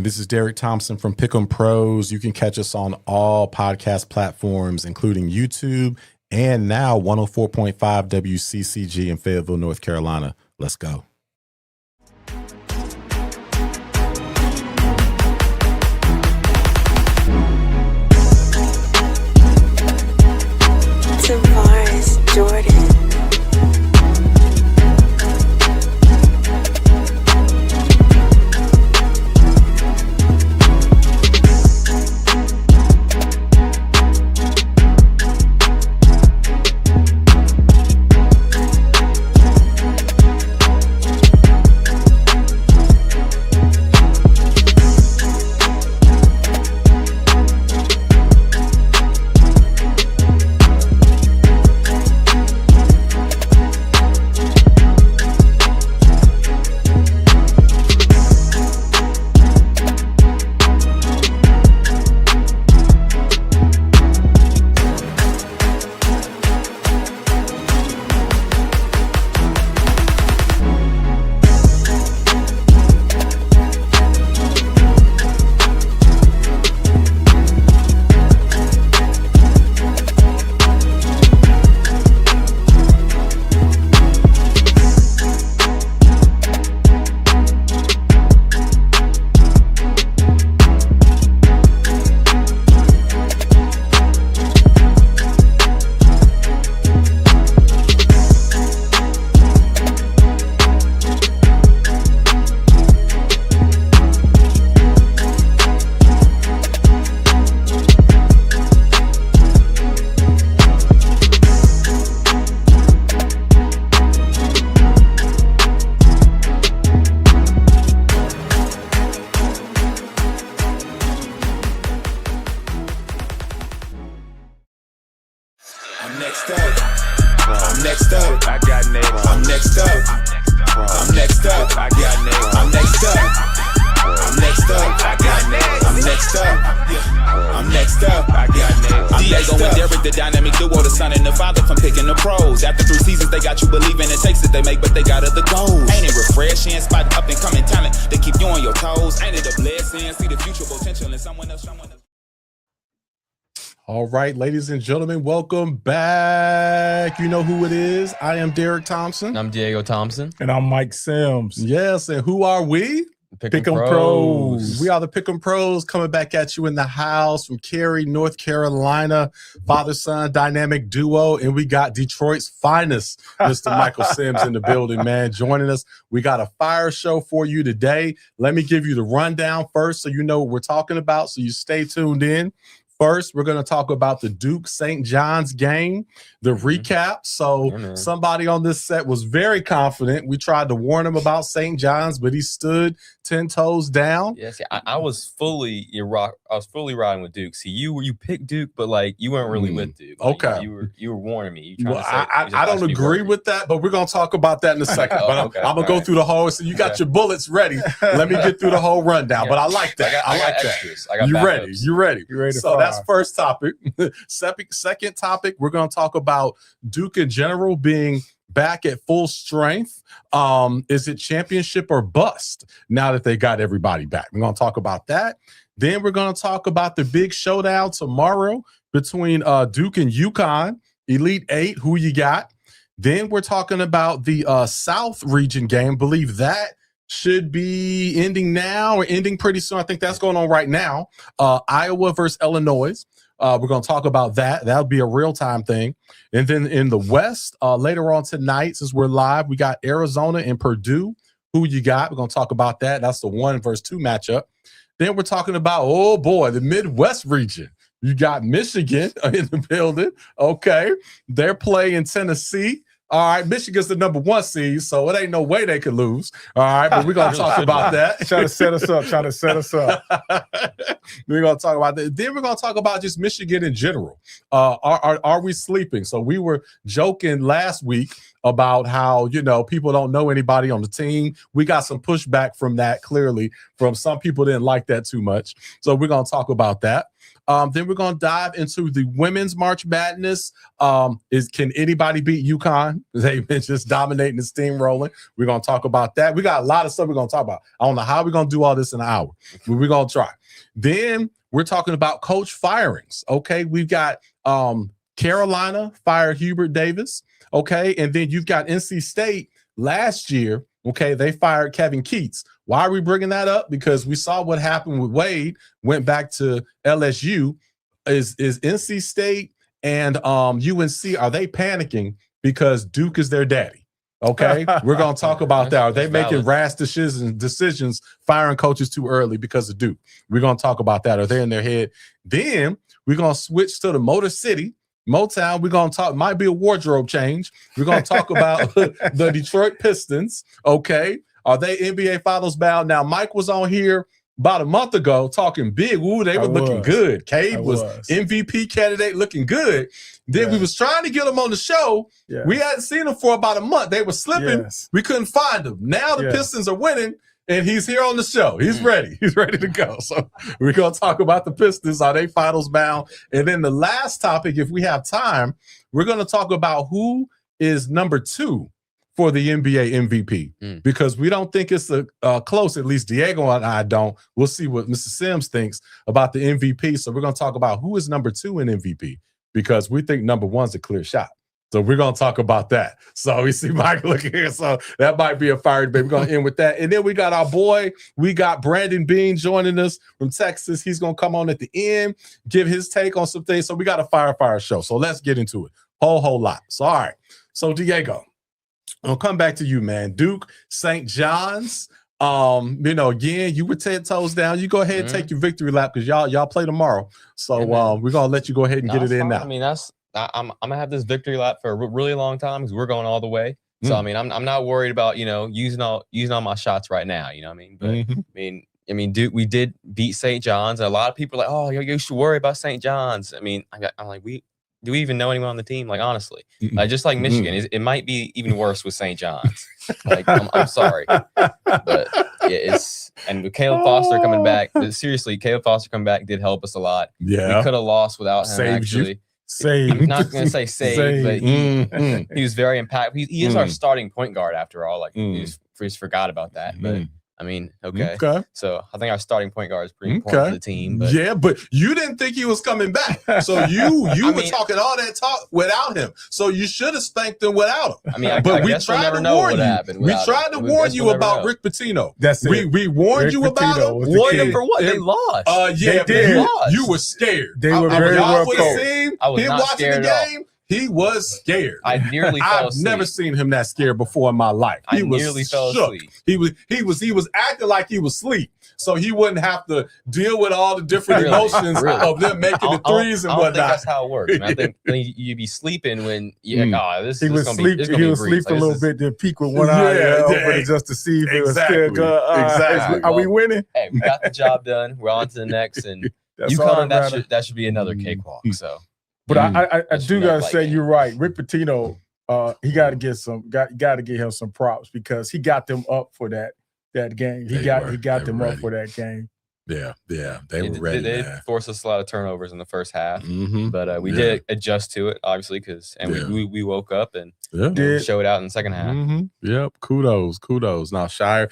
this is Derek Thompson from Pick'em Pros. You can catch us on all podcast platforms, including YouTube and now 104.5 WCCG in Fayetteville, North Carolina. Let's go. Jordan. All right, ladies and gentlemen, welcome back. You know who it is. I am Derek Thompson. I'm Diego Thompson. And I'm Mike Sims. Yes, and who are we? Pick'em Pros. We are the Pick'em Pros coming back at you in the house from Cary, North Carolina, father-son dynamic duo. And we got Detroit's finest, Mr. Michael Sims in the building, man, joining us. We got a fire show for you today. Let me give you the rundown first so you know what we're talking about, so you stay tuned in. First, we're going to talk about the Duke St. John's game, the recap. So somebody on this set was very confident. We tried to warn him about St. John's, but he stood 10 toes down. Yes, I was fully riding with Duke. See, you picked Duke, but like you weren't really with Duke. Like, okay, you were warning me. Well, I don't agree with that, but we're going to talk about that in a second. But I'm going to go through the whole. So you got your bullets ready. Let me get through the whole rundown. But I like that. I like that. You ready? You ready? You ready? So that's first topic. Second topic, we're going to talk about Duke in general being back at full strength. Is it championship or bust now that they got everybody back? We're going to talk about that. Then we're going to talk about the big showdown tomorrow between Duke and UCONN, Elite Eight. Who you got? Then we're talking about the South region game. Believe that should be ending now or ending pretty soon. I think that's going on right now. Iowa versus Illinois. We're going to talk about that. That'll be a real-time thing. And then in the West, later on tonight, since we're live, we got Arizona and Purdue. Who you got? We're going to talk about that. That's the 1 versus 2 matchup. Then we're talking about, oh, boy, the Midwest region. You got Michigan in the building. Okay. They're playing Tennessee. All right, Michigan's the number 1 seed, so it ain't no way they could lose. All right, but we're going to talk about that. Trying to set us up. We're going to talk about that. Then we're going to talk about just Michigan in general. Are we sleeping? So we were joking last week about how, people don't know anybody on the team. We got some pushback from that, clearly, from some people didn't like that too much. So we're going to talk about that. Then we're going to dive into the women's March Madness. Can anybody beat UConn? They've been just dominating the steamrolling. We're going to talk about that. We got a lot of stuff we're going to talk about. I don't know how we're going to do all this in an hour, but we're going to try. Then we're talking about coach firings. Okay, we've got Carolina fired Hubert Davis. Okay, and then you've got NC State last year. Okay, they fired Kevin Keats. Why are we bringing that up? Because we saw what happened with Wade, went back to LSU. Is NC State and UNC, are they panicking because Duke is their daddy? Okay, we're going to talk about that. Are they making rash decisions, firing coaches too early because of Duke? We're going to talk about that. Are they in their head? Then we're going to switch to the Motor City. Motown, we're going to talk, might be a wardrobe change. We're going to talk about the Detroit Pistons. Okay. Are they NBA Finals bound? Now, Mike was on here about a month ago talking big. Ooh, they were looking good. Cade was MVP candidate looking good. Then we was trying to get him on the show. Yeah. We hadn't seen him for about a month. They were slipping. Yes. We couldn't find him. Now the Pistons are winning. And he's here on the show. He's ready. He's ready to go. So we're going to talk about the Pistons. Are they finals bound? And then the last topic, if we have time, we're going to talk about who is number 2 for the NBA MVP. Because we don't think it's close. At least Diego and I don't. We'll see what Mr. Sims thinks about the MVP. So we're going to talk about who is number 2 in MVP. Because we think number 1's a clear shot. So we're going to talk about that. So we see Mike looking here. So that might be a fire debate. We're going to end with that. And then we got our boy. We got Brandon Bean joining us from Texas. He's going to come on at the end, give his take on some things. So we got a fire show. So let's get into it. Whole lot. So, all right. So, Diego, I'll come back to you, man. Duke, St. John's. Again, you were 10 toes down. You go ahead and take your victory lap because y'all play tomorrow. So we're going to let you go ahead and get it in now. I mean, I'm gonna have this victory lap for a really long time because we're going all the way. So I mean, I'm not worried about using all my shots right now. You know what I mean? But I mean, Duke, we did beat St. John's. And a lot of people are like, oh, you should worry about St. John's. I mean, I'm like, do we even know anyone on the team? Like, honestly, just like Michigan, it might be even worse with St. John's. Like, I'm sorry, but and with Caleb Foster coming back, seriously, Caleb Foster coming back did help us a lot. Yeah, we could have lost without him. Actually. I'm not going to say save, but he was very impactful. He is our starting point guard after all. Like, we just forgot about that. But I mean, okay. So I think our starting point guard is pretty important to the team. But. Yeah, but you didn't think he was coming back. So you were talking all that talk without him. So you should have spanked him without him. I mean, but we tried to warn you. We tried to warn you about Rick Pitino. That's it. We warned you about him. Warned him for what? They lost. Yeah, they did. You were scared. They were very well coached. I was not scared at all. He was scared. I nearly fell asleep. I've never seen him that scared before in my life. He was nearly fell asleep. He was acting like he was asleep, so he wouldn't have to deal with all the different emotions of them making the threes and whatnot. I don't think that's how it works. I, mean, I think you'd be sleeping when he was sleeping a little bit, then peek with one eye over just to see if it was still good. Exactly. Are we winning? Hey, we got the job done. We're on to the next, and UConn, that should be another cakewalk. So. But I do gotta say you're right. Rick Pitino, he got to give him some props because he got them up for that game. He got them up for that game. Yeah, they were ready. They forced us a lot of turnovers in the first half, but we did adjust to it, obviously, we woke up and showed out in the second half. Yep, kudos. Now Shire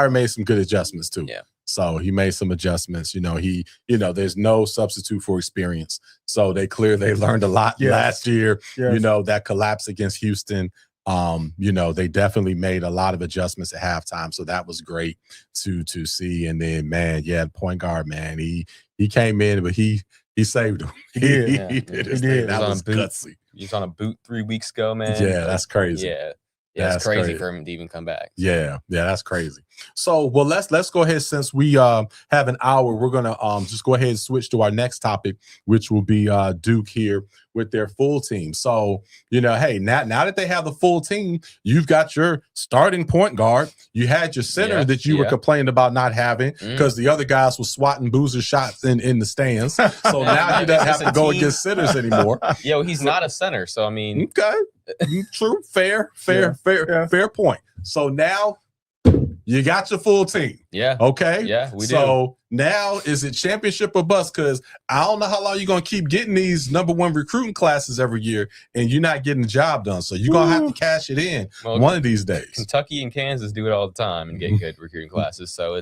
made some good adjustments too. Yeah. So he made some adjustments. There's no substitute for experience. So they learned a lot last year. Yes. That collapse against Houston. They definitely made a lot of adjustments at halftime. So that was great to see. And then, man, point guard, man, he came in, but he saved him. He did. That was gutsy. He was on a boot 3 weeks ago, man. Yeah, that's crazy. Yeah, it's crazy for him to even come back. Yeah, that's crazy. So, well, let's go ahead. Since we have an hour, we're gonna just go ahead and switch to our next topic, which will be Duke here with their full team. So, hey, now that they have the full team, you've got your starting point guard. You had your center that you were complaining about not having because the other guys were swatting boozer shots in the stands. So now he doesn't have to go against centers anymore. Yeah, well, he's not a center. So, I mean. Okay. True. Fair point. So now you got your full team. Yeah. Okay. Yeah, we do. So now is it championship or bust? Because I don't know how long you're going to keep getting these #1 recruiting classes every year and you're not getting the job done. So you're going to have to cash it in one of these days. Kentucky and Kansas do it all the time and get good recruiting classes. So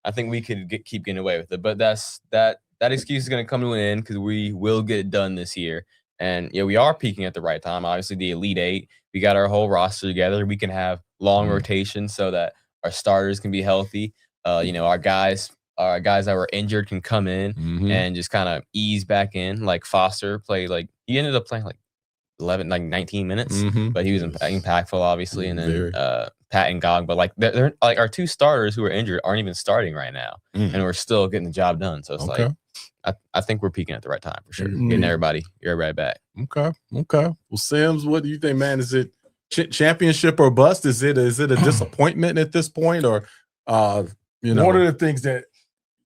I think we could keep getting away with it. But that excuse is going to come to an end because we will get it done this year. And we are peaking at the right time. Obviously, the Elite Eight, we got our whole roster together. We can have long rotation so that our starters can be healthy. Our guys that were injured can come in and just kind of ease back in. Like Foster played, he ended up playing 19 minutes, but he was impactful, obviously. And then Pat and Gog, but they're our two starters who are injured aren't even starting right now, and we're still getting the job done. So it's I think we're peaking at the right time for sure. Getting everybody back. Okay. Well, Sims, what do you think, man? Is it championship or bust? Is it a disappointment at this point, or One of the things that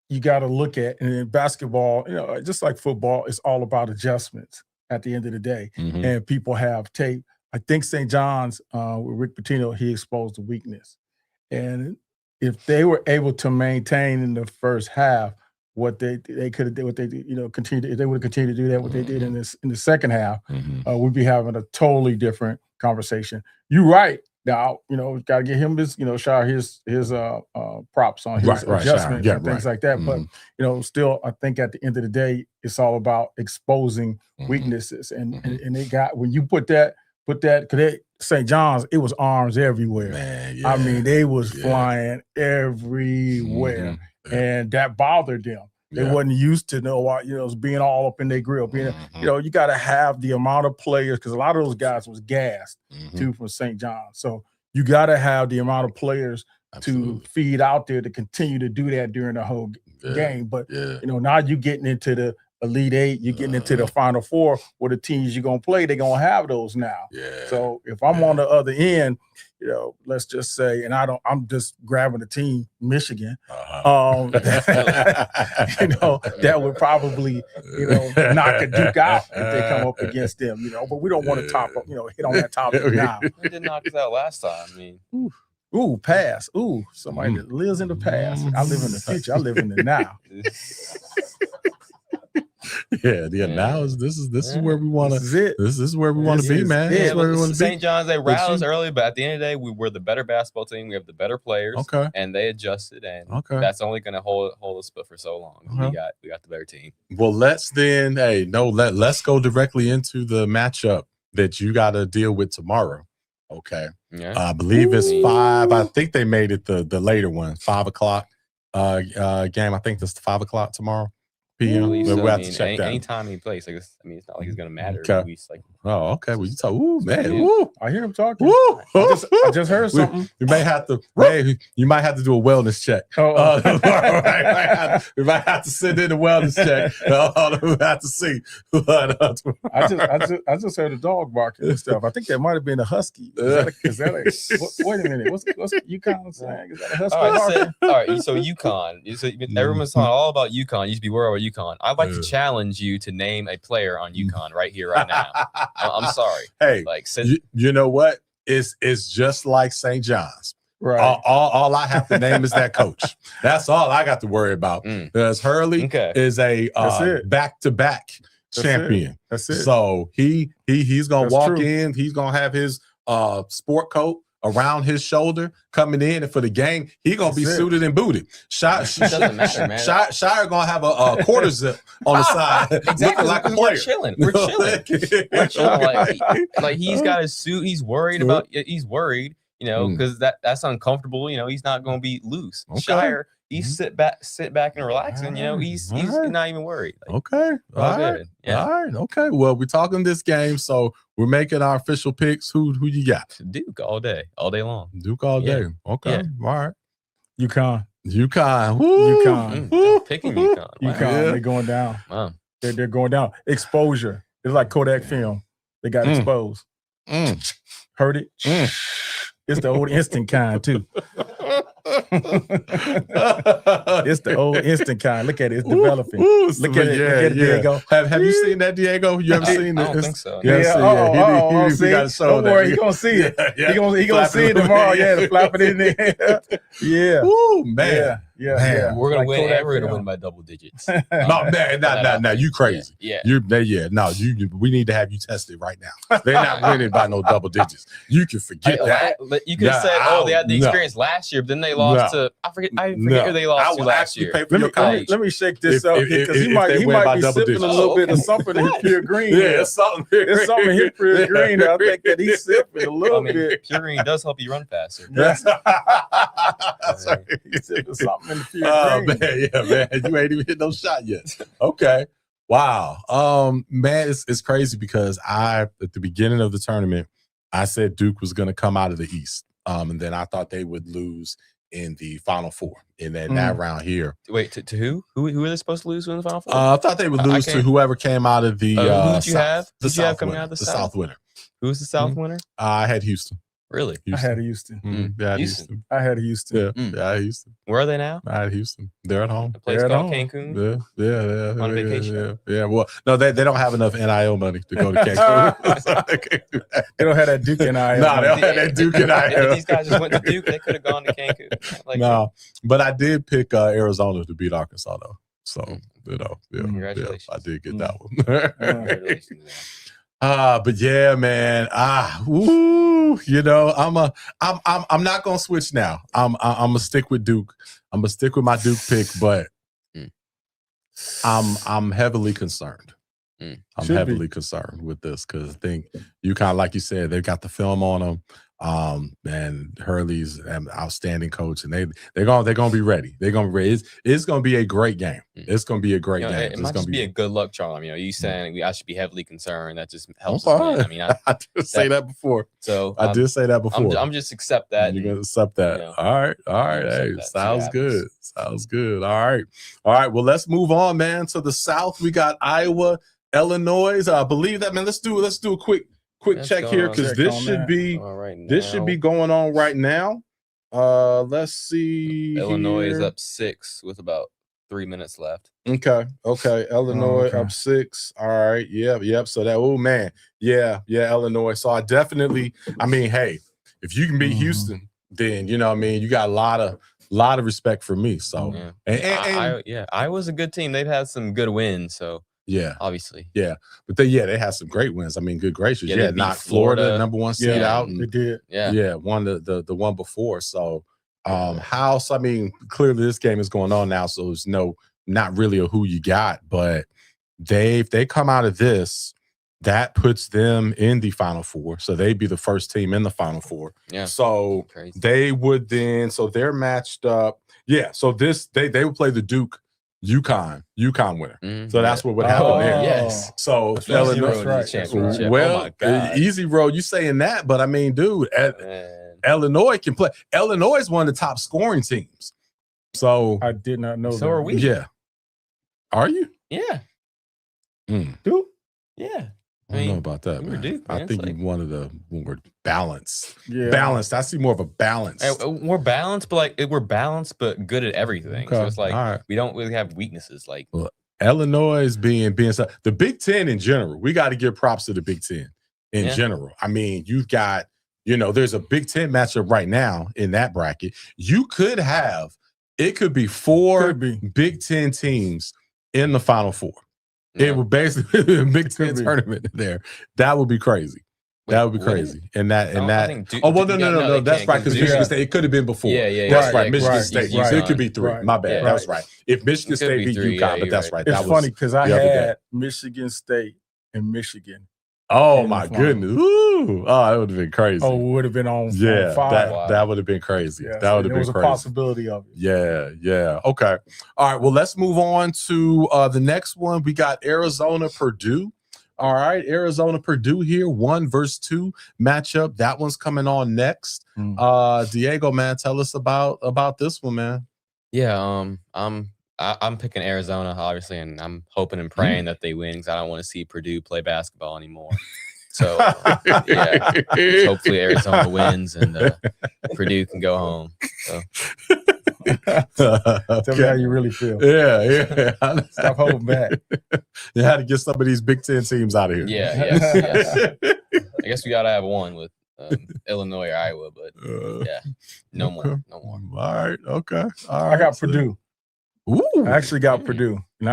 you got to look at, and in basketball, just like football, it's all about adjustments at the end of the day. And people have tape. I think St. John's with Rick Pitino, he exposed the weakness, and if they were able to maintain in the first half what they could have did, what they continue. If they would have continued to do that, what they did in the second half, we'd be having a totally different conversation. You're right. Now, got to get him his props on his adjustments and things like that. But still, I think at the end of the day, it's all about exposing weaknesses. And they got, when you put that because St. John's, it was arms everywhere. Man, I mean, they was flying everywhere. And that bothered them. They wasn't used to being all up in their grill. You got to have the amount of players, because a lot of those guys was gassed too from St. John. So you got to have the amount of players to feed out there to continue to do that during the whole game. But now you're getting into the Elite Eight, you're getting into the Final Four, where the teams you're gonna play, they're gonna have those now. So if I'm on the other end, let's just say, and I'm just grabbing the team, Michigan, that would probably, knock a Duke out if they come up against them, but we don't want to hit on that topic now. They did knock us out last time. I mean, ooh, pass. Ooh, somebody that lives in the past. I live in the future. I live in the now. Now this is where we want to. This is where we want to be, man. Yeah, St. John's, they routed us early, but at the end of the day, we were the better basketball team. We have the better players, and they adjusted, and that's only going to hold us but for so long. We got the better team. Well, let's let's go directly into the matchup that you got to deal with tomorrow. Okay, I believe it's 5. I think they made it the later one, 5 o'clock game. I think it's 5 o'clock tomorrow. PM. We'll have to check that. Anytime he plays, it's not like it's gonna matter. Okay. Well, you talk. Ooh, man. Ooh. I hear him talking. Ooh. I just heard something. You may have to. You might have to do a wellness check. We might have to send in a wellness check. We have to see. I just heard a dog barking and stuff. I think that might have been a husky. Is that a wait a minute? What's UCONN saying? Is that a husky? All right. So UCONN. So everyone's talking all about UCONN. You used to be worried about UCONN. I'd like to challenge you to name a player on UCONN right here, right now. I'm sorry. Hey, you know what? It's just like St. John's. Right. All I have to name is that coach. That's all I got to worry about. Because Hurley is a back-to-back champion. That's it. So he's gonna walk in. He's gonna have his sport coat around his shoulder coming in, and for the game, he gonna be suited and booted. Doesn't matter, man. Shire gonna have a quarter zip on the side, looking like a player. We're chilling. Like he's got his suit. He's worried about. He's worried, because that's uncomfortable. He's not gonna be loose. Shire. He's sit back and relax, and he's not even worried. All right. Okay. Well, we're talking this game, so we're making our official picks. Who you got? Duke all day long. Duke all day. Okay. All right. UCONN. UCONN. Picking UCONN. Wow. UCONN. They're going down. Wow. They're going down. Exposure. It's like Kodak film. They got exposed. Heard it? It's the old instant kind, too. It's the old instant kind. Look at it. It's developing. Look at it, Diego. Have you seen that, Diego? You ever seen it? I don't think so. He got to show don't that. worry, he gonna see it. He gonna see it tomorrow. Yeah, to flap it in there. Yeah. Ooh, man. Yeah. We're gonna Like win, Kodak and we're gonna film. win by double digits. No, man, nah, you crazy. Yeah. No, we need to have you tested right now. They're not winning by no double digits. You can forget that. But you could have said, they had the experience last year, but then they lost to I forget who they lost to last year. Let me shake this up because he might be sipping a little bit of something in his pure green. Yeah, it's something. It's something in his pure green. I think that he's sipping a little bit. Pure green does help you run faster. Yes. Sorry. Something in the pure green. Man, yeah, man, you ain't even hit no shot yet. Okay, wow, man, it's crazy because at the beginning of the tournament, I said Duke was going to come out of the East, and then I thought they would lose in the Final Four, and then that round here. Wait, to who? Who are they supposed to lose in the Final Four? I thought they would lose to whoever came out of the. Who did you have? The Did you have South coming winner, out of the the South? South winner. Who's the South winner? I had Houston. Really? I had Houston. Yeah, I had Houston. I had Houston. Yeah, I had Houston. Where are they now? I had Houston. They're at home. A place They're at called home. Cancun. Yeah. On vacation? Yeah. Well, no, they don't have enough NIL money to go to Cancun. So they can't do that. They don't have that Duke and I. No, they don't have that Duke and If these guys just went to Duke, they could have gone to Cancun. No, but I did pick Arizona to beat Arkansas, though. So, Congratulations. I did get that one. Congratulations. But yeah, man. I'm not gonna switch now. I'm gonna stick with Duke. I'm gonna stick with my Duke pick, but I'm heavily concerned. I'm heavily concerned with this because I think UConn, like you said, they've got the film on them. And Hurley's an outstanding coach, and they're gonna be ready. They're gonna be ready. It's gonna be a great game. It's gonna be a great game. It might just be a good luck charm. You saying I should be heavily concerned. That just helps. I did say that before. So I did say that before. I'm just accept that. You're gonna accept that. All right. Hey, sounds good. Sounds good. All right. Well, let's move on, man. To the South, we got Iowa, Illinois. I believe that, man. Let's do a quick check here because this should be going on right now. Let's see. Illinois here. is up 6 with about 3 minutes left. Okay. Illinois up 6. All right. Yep. So that man. Yeah, Illinois. So I definitely, hey, if you can beat Houston, then you got a lot of respect for me. So Iowa's a good team. They've had some good wins. So yeah, obviously. Yeah. But they had some great wins. Good gracious. Yeah, knocked Florida number 1 seed out. They did. Yeah, won the one before. So House, clearly this game is going on now. So there's not really a who you got, but if they come out of this, that puts them in the Final Four. So they'd be the first team in the Final Four. Yeah. So crazy. They would then, so they're matched up. Yeah. So they would play the Duke UConn winner. So that's what would happen there. Yes. So Illinois championship. Well, oh my God. easy road. You saying that, but dude, Illinois can play. Illinois is one of the top scoring teams. So I did not know. So are we. Yeah. Are you? Yeah. Duke? Yeah. I don't know about that, man. Duke, I man. think one of the more balanced. Yeah. Balanced. I see more of a balance. We're balanced, but we're balanced, but good at everything. Okay. So it's all right. we don't really have weaknesses. Illinois being the Big Ten in general. We got to give props to the Big Ten in general. You've got, there's a Big Ten matchup right now in that bracket. You could have, it could be 4 Big Ten teams in the Final Four. Yeah. It would basically be a Big Ten tournament there. That would be crazy. That would be crazy. No. That's right. Because Michigan State, it could have been before. Yeah. That's right. Michigan State. So it could be 3. My bad. That was right. If Michigan State beat UConn, but that's right. It's funny because I had Michigan State and Michigan. Oh my goodness! Ooh. Oh, that would have been crazy. Oh, it would have been on. Yeah, fire. that would have been crazy. Yeah, that would have been crazy. There was a possibility of it. Yeah. Okay. All right. Well, let's move on to the next one. We got Arizona, Purdue. All right, Arizona, Purdue here, 1 versus 2 matchup. That one's coming on next. Diego, man, tell us about this one, man. Yeah. I'm I'm picking Arizona, obviously, and I'm hoping and praying that they win because I don't want to see Purdue play basketball anymore. So, yeah, hopefully Arizona wins and Purdue can go home. So. Tell me how you really feel. Yeah. Stop holding back. You had to get some of these Big Ten teams out of here. Yes. I guess we got to have one with Illinois or Iowa, but yeah, no more. All right. Okay. All I right. got Purdue. Ooh. I actually got Purdue. And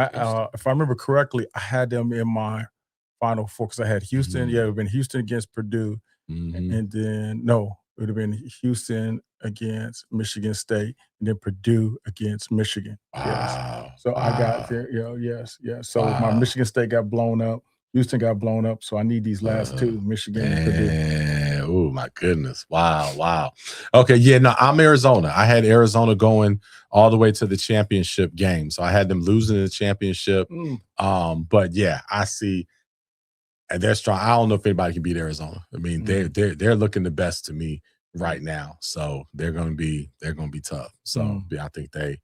if I remember correctly, I had them in my Final Four because I had Houston. Yeah, it would have been Houston against Purdue. And then, no, it would have been Houston against Michigan State and then Purdue against Michigan. Wow. Yes. So I got there. Yes. So my Michigan State got blown up. Houston got blown up. So I need these last two, Michigan and Purdue. Oh, my goodness. Wow. Okay. Yeah, no, I'm Arizona. I had Arizona going all the way to the championship game. So I had them losing the championship. But yeah, I see. And they're strong. I don't know if anybody can beat Arizona. I mean, they're looking the best to me right now. So they're going to be tough. So I think they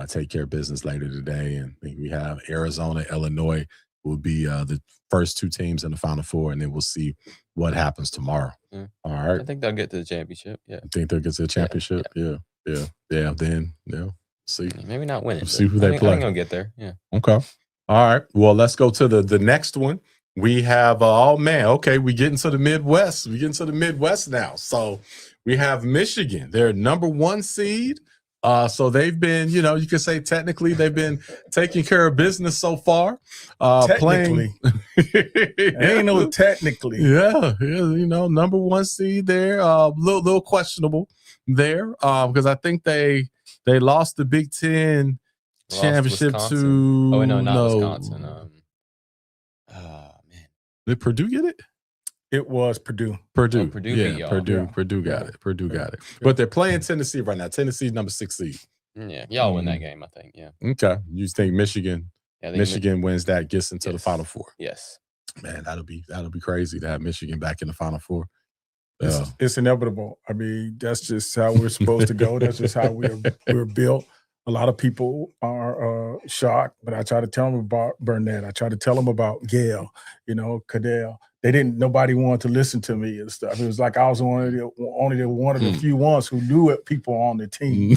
take care of business later today. And I think we have Arizona, Illinois will be the first two teams in the Final Four, and then we'll see what happens tomorrow. All right. I think they'll get to the championship. Yeah. I think they'll get to the championship. Yeah. Then see. Maybe not win it. See who they play. I think they'll get there. Yeah. Okay. All right. Well, let's go to the next one. We have, we get into the Midwest. We get into the Midwest now. So we have Michigan. They're number 1 seed. So they've been, you can say technically they've been taking care of business so far. Technically. Ain't no technically. Yeah, number 1 seed there. Little questionable there because I think they lost the Big Ten championship to. Oh, no, not Wisconsin. Did Purdue get it? It was Purdue. Purdue beat y'all. Purdue got it. Purdue got it. But they're playing Tennessee right now. Tennessee's number 6 seed. Yeah, y'all win that game, I think. Yeah. Okay. You think Michigan? Michigan wins that, gets into the Final Four. Yes. Man, that'll be crazy to have Michigan back in the Final Four. It's inevitable. I mean, that's just how we're supposed to go. That's just how we're built. A lot of people are shocked, but I try to tell them about Burnett. I try to tell them about Gale, Cadell. Nobody wanted to listen to me and stuff. It was like I was only one of the few ones who knew it, people on the team.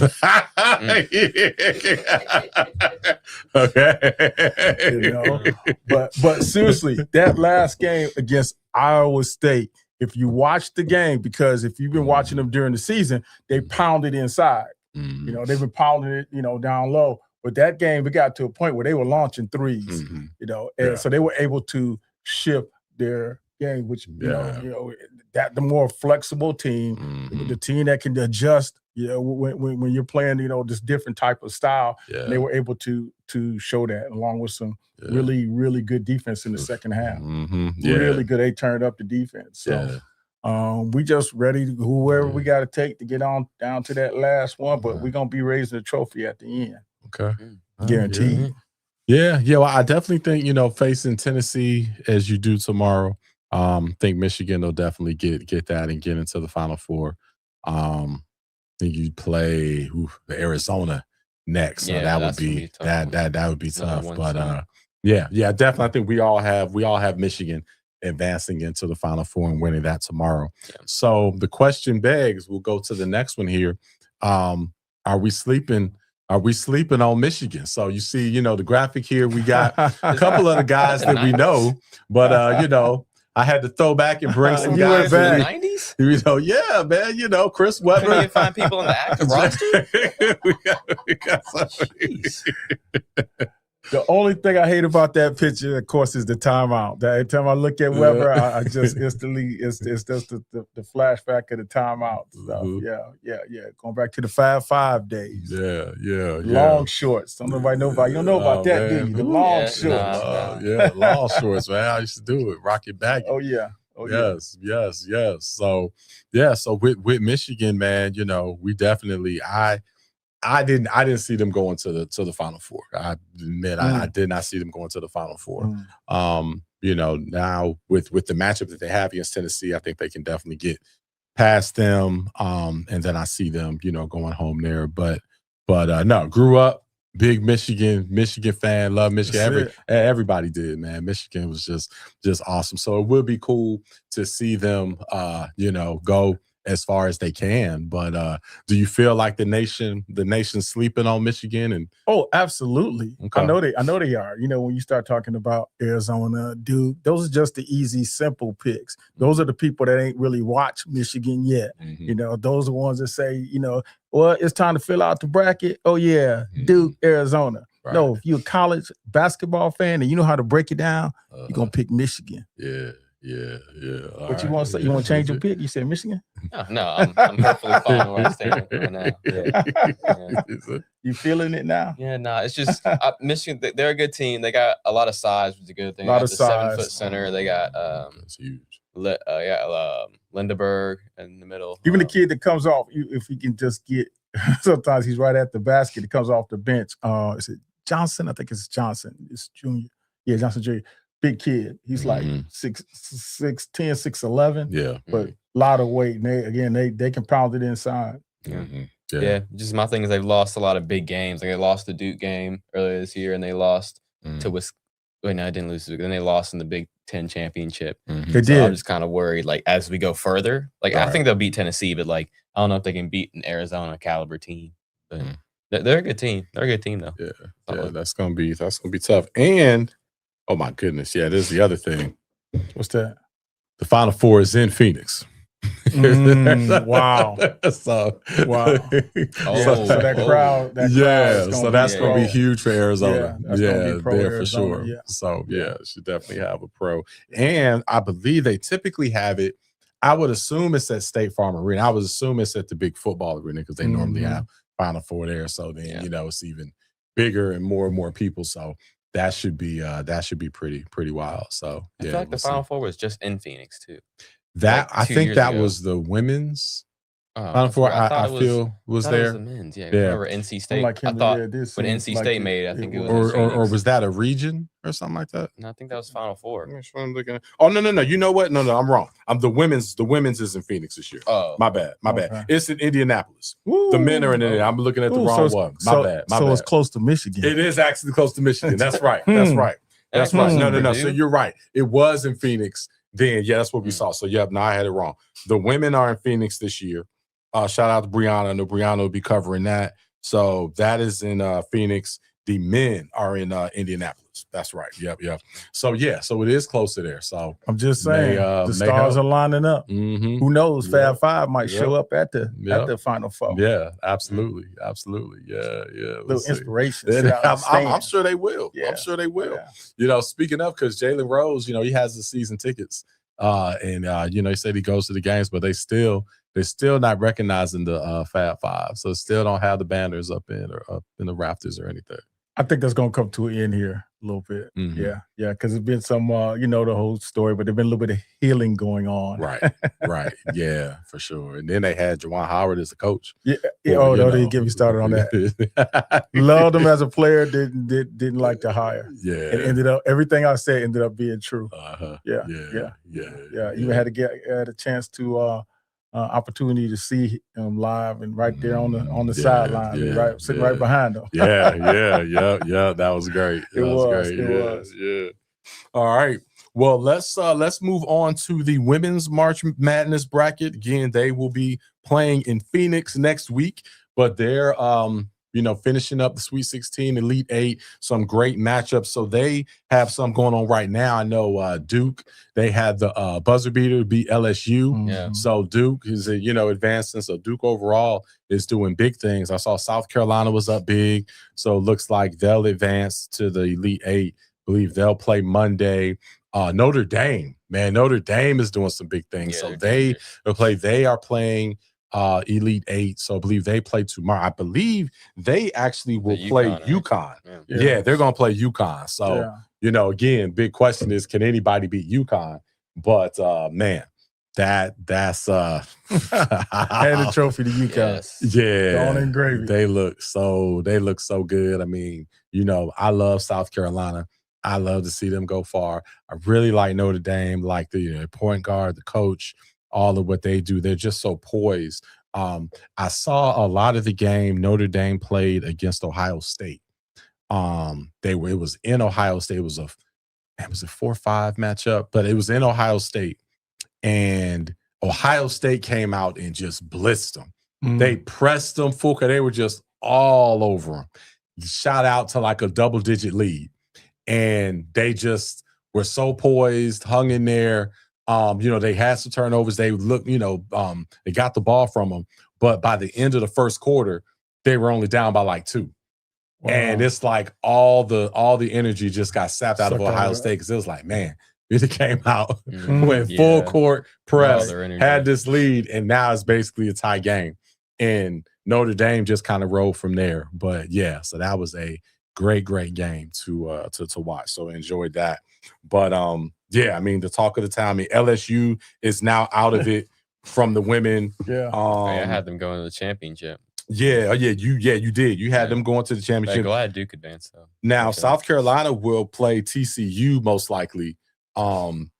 Okay. But seriously, that last game against Iowa State, if you watch the game, because if you've been watching them during the season, they pounded inside. They've been pounding it, down low. But that game, it got to a point where they were launching threes, and so they were able to shift their game, which that the more flexible team, the team that can adjust, when you're playing, this different type of style, they were able to show that along with some really, really good defense in the second half. Really good. They turned up the defense. So we just ready to whoever we got to take to get on down to that last one, but we're gonna be raising the trophy at the end. Okay, guaranteed. Yeah. Well, I definitely think facing Tennessee as you do tomorrow. Think Michigan will definitely get that and get into the Final Four. I think you play Arizona next, so that would be that would be tough. But definitely, I think we all have Michigan advancing into the Final Four and winning that tomorrow. So the question begs, we'll go to the next one here. Are we sleeping on Michigan? So you see, the graphic here, we got a couple of the guys that we know, but I had to throw back and bring some guys in the 90s. Yeah, man, Chris Webber. Can you find people on the active roster? we got The only thing I hate about that picture, of course, is the timeout. Every time I look at Weber, I just instantly it's just the flashback of the timeout stuff. Yeah. Going back to the 5-5 days. Yeah. Long shorts. Don't nobody know about. You don't know about that, do you? The long shorts. Long shorts, man. I used to do it. Rock it back. Oh yeah. Yes. So with Michigan, man, we definitely I didn't see them going to the Final Four. I admit I did not see them going to the Final Four. Now with the matchup that they have against Tennessee, I think they can definitely get past them. And then I see them, going home there. But no, grew up big Michigan fan. Love Michigan. That's it. Everybody did, man. Michigan was just awesome. So it would be cool to see them, go as far as they can. But do you feel like the nation's sleeping on Michigan? And Oh, absolutely. Okay. I know they are. When you start talking about Arizona, Duke, those are just the easy, simple picks. Those are the people that ain't really watched Michigan yet. Those are the ones that say, well, it's time to fill out the bracket. Oh yeah, Duke, Arizona. Right. No, if you're a college basketball fan and you know how to break it down, you're gonna pick Michigan. Yeah. What you want to say? You want to change your pick? You said Michigan? No, I'm perfectly fine where I stand right now. Yeah. You feeling it now? Yeah, no, it's just Michigan. They're a good team. They got a lot of size, which is a good thing. A lot They of got the size. 7-foot center. They got That's huge. Lindeberg in the middle. Even the kid that comes off, if he can just get, sometimes he's right at the basket. He comes off the bench. Is it Johnson? I think it's Johnson. It's junior. Yeah, Johnson Jr. Big kid. He's like 6'10", 6'11". Yeah. But a lot of weight. And they can pound it inside. Yeah. Just my thing is they've lost a lot of big games. Like they lost the Duke game earlier this year, and they lost to Wisconsin. Wait, no, I didn't lose to Duke. Then they lost in the Big Ten championship. They So did. I'm just kind of worried, like, as we go further. Like, I think they'll beat Tennessee, but, like, I don't know if they can beat an Arizona caliber team. But they're a good team. They're a good team, though. Yeah, that's gonna be tough. And oh my goodness, yeah, this is the other thing. What's that? The Final Four is in Phoenix. Wow. So Wow. So that crowd. So that's gonna be huge for Arizona. Yeah, that's gonna be pro there for Arizona, sure. yeah. So it should definitely have a pro. And I believe they typically have it. I would assume it's at State Farm Arena. I would assume it's at the big football arena because they normally have Final Four there. So then it's even bigger and more people. So that should be pretty wild. So I feel like the Final Four was just in Phoenix too. That like I 2 think years that ago. was the women's Oh, Final Four. I thought I it was- feel was I thought it there. the men's. Yeah, Yeah. remember NC State? Like I him, thought yeah, this when seems NC like State it- made it, I think it was. or Phoenix. was that a region or something like that? No, I think that was Final Four. That's what I'm looking at. Oh no! You know what? No, I'm wrong. The women's is in Phoenix this year. Oh, My bad. Okay. It's in Indianapolis. The men are in Indianapolis. I'm looking at the Ooh, wrong so one. it's- My so- bad. So it's close to Michigan. It is actually close to Michigan. That's right. That's right. That's That right. close to No. Purdue? So you're right. It was in Phoenix then. Yeah, that's what we saw. So no, I had it wrong. The women are in Phoenix this year. Shout out to Brianna. I know Brianna will be covering that. So that is in Phoenix. The men are in Indianapolis. That's right. Yep. So so it is closer there. So I'm just saying the may stars help. are lining up. mhm. Who knows? Yeah. Fab Five might Yeah. show up at the Yeah. Final Four. Yeah, absolutely. Yeah. Little Let's see. inspiration. And sit out and I'm stand. sure they will. Yeah. I'm sure they will. Yeah. Speaking of, because Jalen Rose, he has the season tickets. He said he goes to the games, but they're still not recognizing the Fab Five. So still don't have the banners up in the rafters or anything. I think that's gonna come to an end here a little bit. Mhm. Yeah, because it's been some, the whole story, but there's been a little bit of healing going on. Right. Yeah, for sure. And then they had Juwan Howard as a coach. Yeah. Or, Oh, you no, know. they get me started on that. Loved him as a player. Didn't like to hire. Yeah. It ended up everything I said ended up being true. Uh-huh. Yeah. Even had a chance to opportunity to see him live and right there on the sideline, sitting right behind him. Yeah. That was great. It was. Yeah. All right. Well, let's move on to the women's March Madness bracket. Again, they will be playing in Phoenix next week, but they're finishing up the Sweet 16, Elite 8, some great matchups. So they have some going on right now. I know Duke, they had the buzzer beater beat LSU. Yeah. So Duke is, advancing. So Duke overall is doing big things. I saw South Carolina was up big. So it looks like they'll advance to the Elite 8. I believe they'll play Monday. Notre Dame is doing some big things. Yeah, So they're they are playing Elite 8. So I believe they play tomorrow. I believe they actually will play UConn. Right? Yeah, they're going to play UConn. So, again, big question is, can anybody beat UConn? But, man, that's Hand the trophy to UConn. Yes. yeah. Gone in gravy. They look so good. I mean, I love South Carolina. I love to see them go far. I really like Notre Dame, like the point guard, the coach, all of what they do. They're just so poised. I saw a lot of the game Notre Dame played against Ohio State. It was in Ohio State. It was a 4-5 matchup, but it was in Ohio State, and Ohio State came out and just blitzed them. They pressed them full, they were just all over them. Shot out to like a double-digit lead, and they just were so poised, hung in there. They had some turnovers. They looked, they got the ball from them, but by the end of the first quarter, they were only down by like 2. Wow. And it's like all the energy just got sapped out of Ohio State, because it was like, man, it came out, went full court press, had this lead, and now it's basically a tie game. And Notre Dame just kind of rolled from there. But yeah, so that was a great game to watch. So enjoyed that. But the talk of the town. LSU is now out of it from the women. Yeah, I had them going to the championship. You did. You had them going to the championship. Glad Duke advanced though. Now South Carolina will play TCU most likely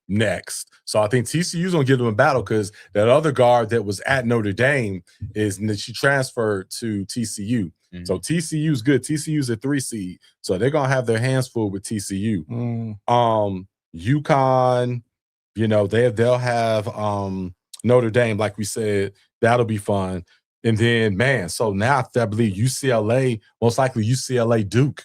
next. So I think TCU's gonna give them a battle, because that other guard that was at Notre Dame she transferred to TCU. So TCU's good. TCU's a 3 seed. So they're gonna have their hands full with TCU. UConn, they'll have Notre Dame, like we said. That'll be fun. And then, man, so now I believe UCLA, most likely UCLA Duke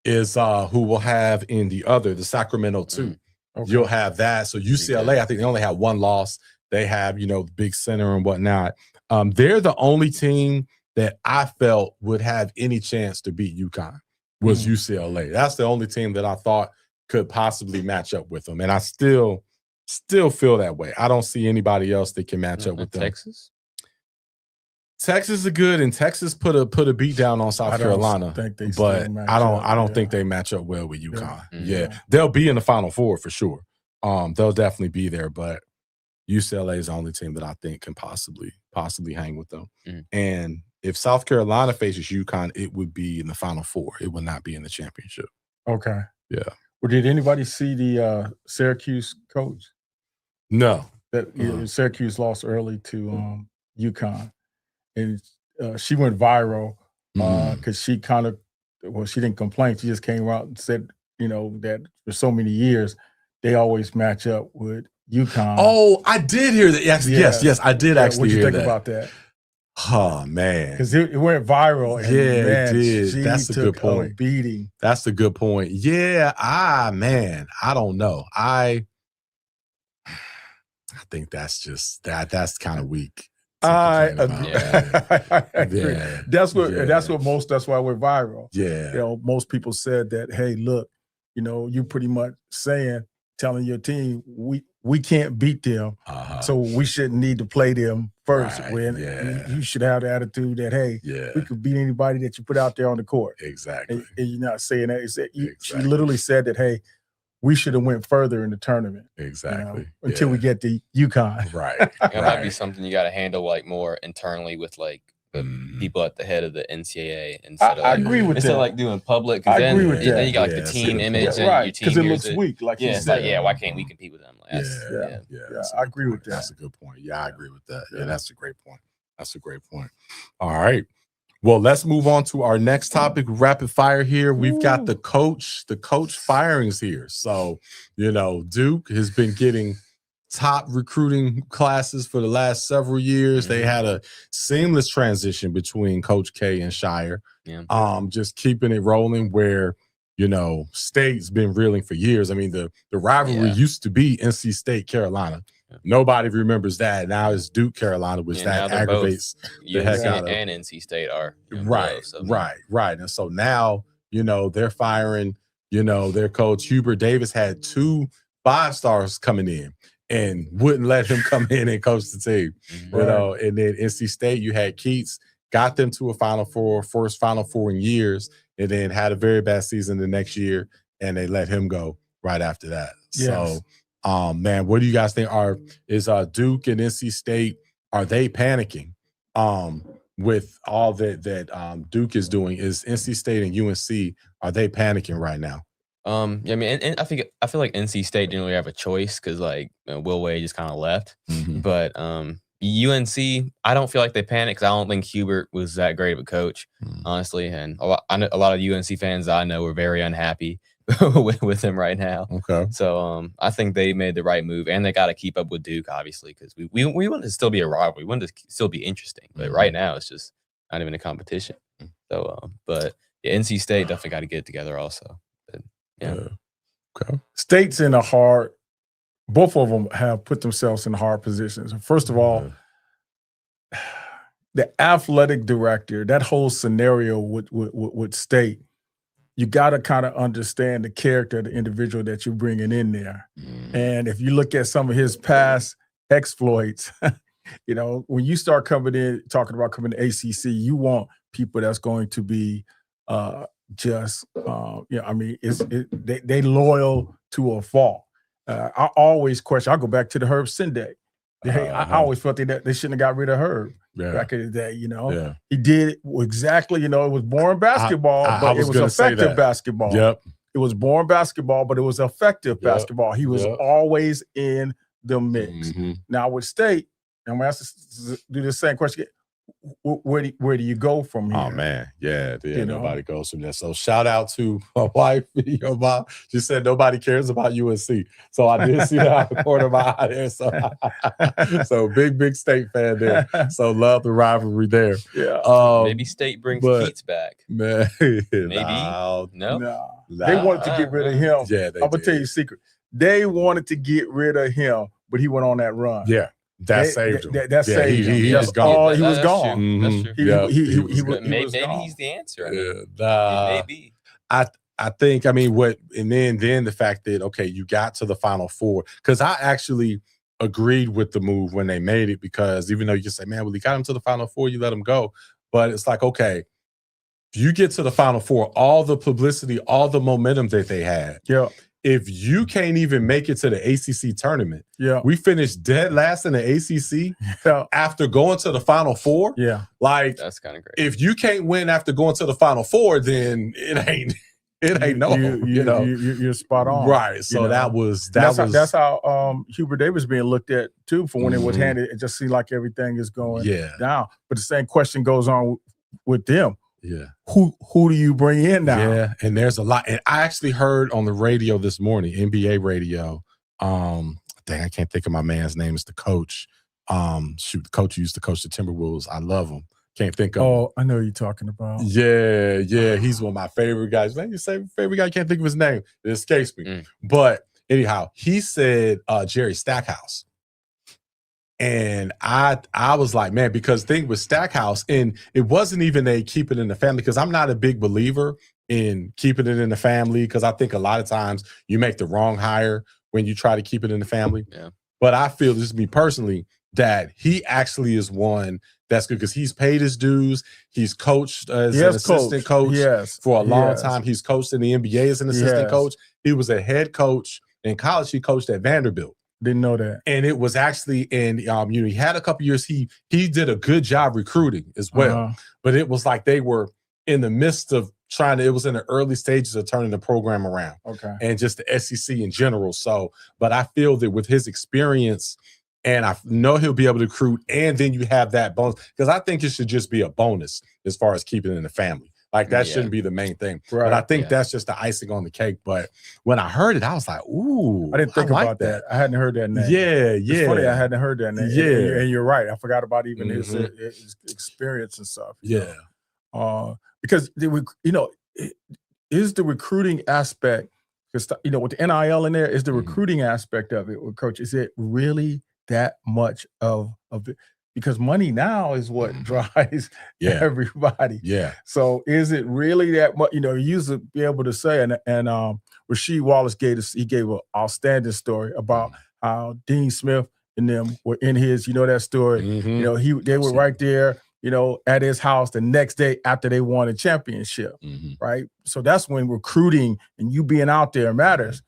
is who will have in the Sacramento 2. Okay. You'll have that. So UCLA, I think they only have 1 loss. They have, the big center and whatnot. They're the only team that I felt would have any chance to beat UConn was UCLA. That's the only team that I thought could possibly match up with them. And I still feel that way. I don't see anybody else that can match up with them. Texas is good, and Texas put a beat down on South Carolina, but I don't think they match up well with UConn. Yeah, they'll be in the Final Four for sure. They'll definitely be there, but UCLA is the only team that I think can possibly hang with them. And if South Carolina faces UConn, it would be in the Final Four. It would not be in the championship. Okay. Yeah. Well, did anybody see the Syracuse coach? No. That Syracuse lost early to UConn. And she went viral because she she didn't complain. She just came out and said, that for so many years, they always match up with UConn. Oh, I did hear that. Yes, I did actually hear that. What do you think about that? Oh, man. Because it went viral. And it did. That's a good point. A beating. That's a good point. Yeah, I don't know. I think that's just that's kind of weak. I agree. Yeah. That's why it went viral. Yeah. Most people said that, hey, look, you pretty much telling your team we can't beat them, so we shouldn't need to play them first. Right. When you should have the attitude that, hey, we could beat anybody that you put out there on the court. Exactly. And you're not saying that. She literally said that, hey, we should have went further in the tournament. Exactly. Until we get to UConn. Right. That might be something you got to handle more internally with the people at the head of the NCAA instead I agree with instead that. of doing public. I agree with that. Then you got the team image and your team. Because it looks weak. Like you said. Why can't we compete with them? I agree with that. That's a good point. Yeah, I agree with that. Yeah, that's a great point. All right. Well, let's move on to our next topic, rapid fire here. We've got the coach firings here. So, Duke has been getting top recruiting classes for the last several years. They had a seamless transition between Coach K and Shire. Just keeping it rolling where, State's been reeling for years. I mean, the rivalry used to be NC State, Carolina. Nobody remembers that. Now it's Duke, Carolina, which that aggravates the heck out of. And NC State are right. And so now, they're firing, their coach Hubert Davis had 2 5-stars coming in and wouldn't let him come in and coach the team. And then NC State, you had Keats, got them to a first Final Four in years, and then had a very bad season the next year, and they let him go right after that. Yes. So, man, what do you guys think? Is Duke and NC State, are they panicking with all that Duke is doing? Is NC State and UNC, are they panicking right now? And I feel like NC State didn't really have a choice because Will Wade just kind of left. But UNC, I don't feel like they panicked because I don't think Hubert was that great of a coach, honestly. And a lot of UNC fans I know were very unhappy with him right now. Okay. So I think they made the right move, and they got to keep up with Duke, obviously, because we want to still be a rivalry. We want to still be interesting. But right now, it's just not even a competition. So, but yeah, NC State definitely got to get it together also. But, yeah. Okay. State's in a hard. Both of them have put themselves in hard positions. First of all, the athletic director, that whole scenario with State, you got to kind of understand the character of the individual that you're bringing in there. And if you look at some of his past exploits, you know, when you start coming in, talking about coming to ACC, you want people that's going to be I mean, they loyal to a fault. I always question. I go back to the Herb Sendek. I always felt that they shouldn't have got rid of Herb back in the day. You know, he did exactly. You know, it was boring basketball, but it was effective basketball. Yep, it was boring basketball, but it was effective basketball. He was always in the mix. Now with State, I'm going to do the same question. Where do you go from here? Oh man, nobody goes from there. So shout out to my wife, your mom. She said nobody cares about UNC. So I did see that out the corner of my eye there. So big State fan there. So love the rivalry there. Yeah. Maybe State brings Keats back. Man, maybe no. They wanted to get rid of him. Yeah, I'm gonna tell you a secret. They wanted to get rid of him, but he went on that run. Yeah. That saved him. That saved him. He was gone. He was gone. That's true. He was maybe gone. he's the answer. Maybe. I think, and then the fact that, okay, you got to the Final Four, because I actually agreed with the move when they made it, because even though you can say, man, well, he got him to the Final Four, you let him go. But it's like, okay, if you get to the Final Four, all the publicity, all the momentum that they had. Yeah. If you can't even make it to the ACC tournament, we finished dead last in the ACC after going to the Final Four. Yeah, like that's kind of great. If you can't win after going to the Final Four, then it ain't you're spot on, right? So that's how Hubert Davis being looked at too. For when it was handed, it just seemed like everything is going down. But the same question goes on with them. Yeah. Who do you bring in now? Yeah, and there's a lot. And I actually heard on the radio this morning, NBA radio. I can't think of my man's name. It's the coach. The coach who used to coach the Timberwolves. I love him. Can't think of him. I know who you're talking about. Yeah. He's one of my favorite guys. Man, you say favorite guy, I can't think of his name. It escapes me. But anyhow, he said Jerry Stackhouse. And I was like, man, because the thing with Stackhouse, and it wasn't even a keep it in the family, because I'm not a big believer in keeping it in the family, because I think a lot of times you make the wrong hire when you try to keep it in the family. Yeah. But I feel, this is me personally, that he actually is one that's good, because he's paid his dues. He's coached as an assistant coach for a long time. He's coached in the NBA as an assistant coach. He was a head coach in college. He coached at Vanderbilt. Didn't know that. And it was actually, and he had a couple years. He did a good job recruiting as well. But it was like they were in the midst of it was in the early stages of turning the program around. Okay. And just the SEC in general. So, but I feel that with his experience, and I know he'll be able to recruit, and then you have that bonus, because I think it should just be a bonus as far as keeping it in the family. Like, that shouldn't be the main thing. Right. But I think that's just the icing on the cake. But when I heard it, I was like, ooh. I didn't think about that. I hadn't heard that name. Yeah. It's funny, I hadn't heard that name. Yeah. And you're right. I forgot about even his experience and stuff. Yeah. Because, is the recruiting aspect, because, with the NIL in there, is the recruiting aspect of it, Coach, is it really that much of it? Because money now is what drives everybody. Yeah. So is it really that much? You used to be able to say, and Rasheed Wallace gave an outstanding story about how Dean Smith and them were in his, that story. They were right there, at his house the next day after they won a championship, right? So that's when recruiting and you being out there matters.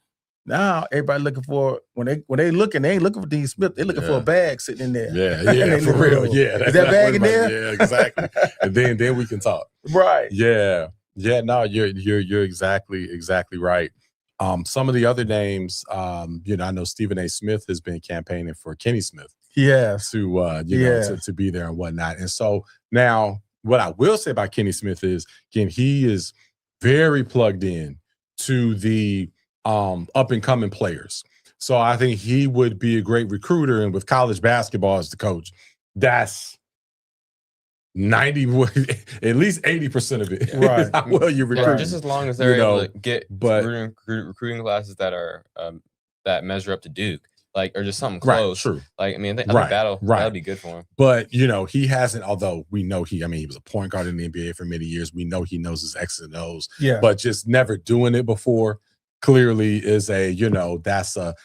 Now everybody looking for, when they looking, they ain't looking for Dean Smith. They looking for a bag sitting in there. Yeah, for real. Yeah, is that bag in there? Yeah, exactly. And then we can talk. Right. Yeah. No, you're exactly right. Some of the other names, I know Stephen A. Smith has been campaigning for Kenny Smith. He has. to you know to be there and whatnot. And so now what I will say about Kenny Smith is, again, he is very plugged in to the up and coming players. So I think he would be a great recruiter. And with college basketball as the coach, that's 90, at least 80% of it. Right. How well you recruit. Just as long as they're able to get recruiting classes that are that measure up to Duke, like, or just something close. True. Like, I mean, I think that'll be good for him. But you know, he hasn't. Although we know he was a point guard in the NBA for many years. We know he knows his X's and O's. Yeah. But just never doing it before clearly is a, you know, that's a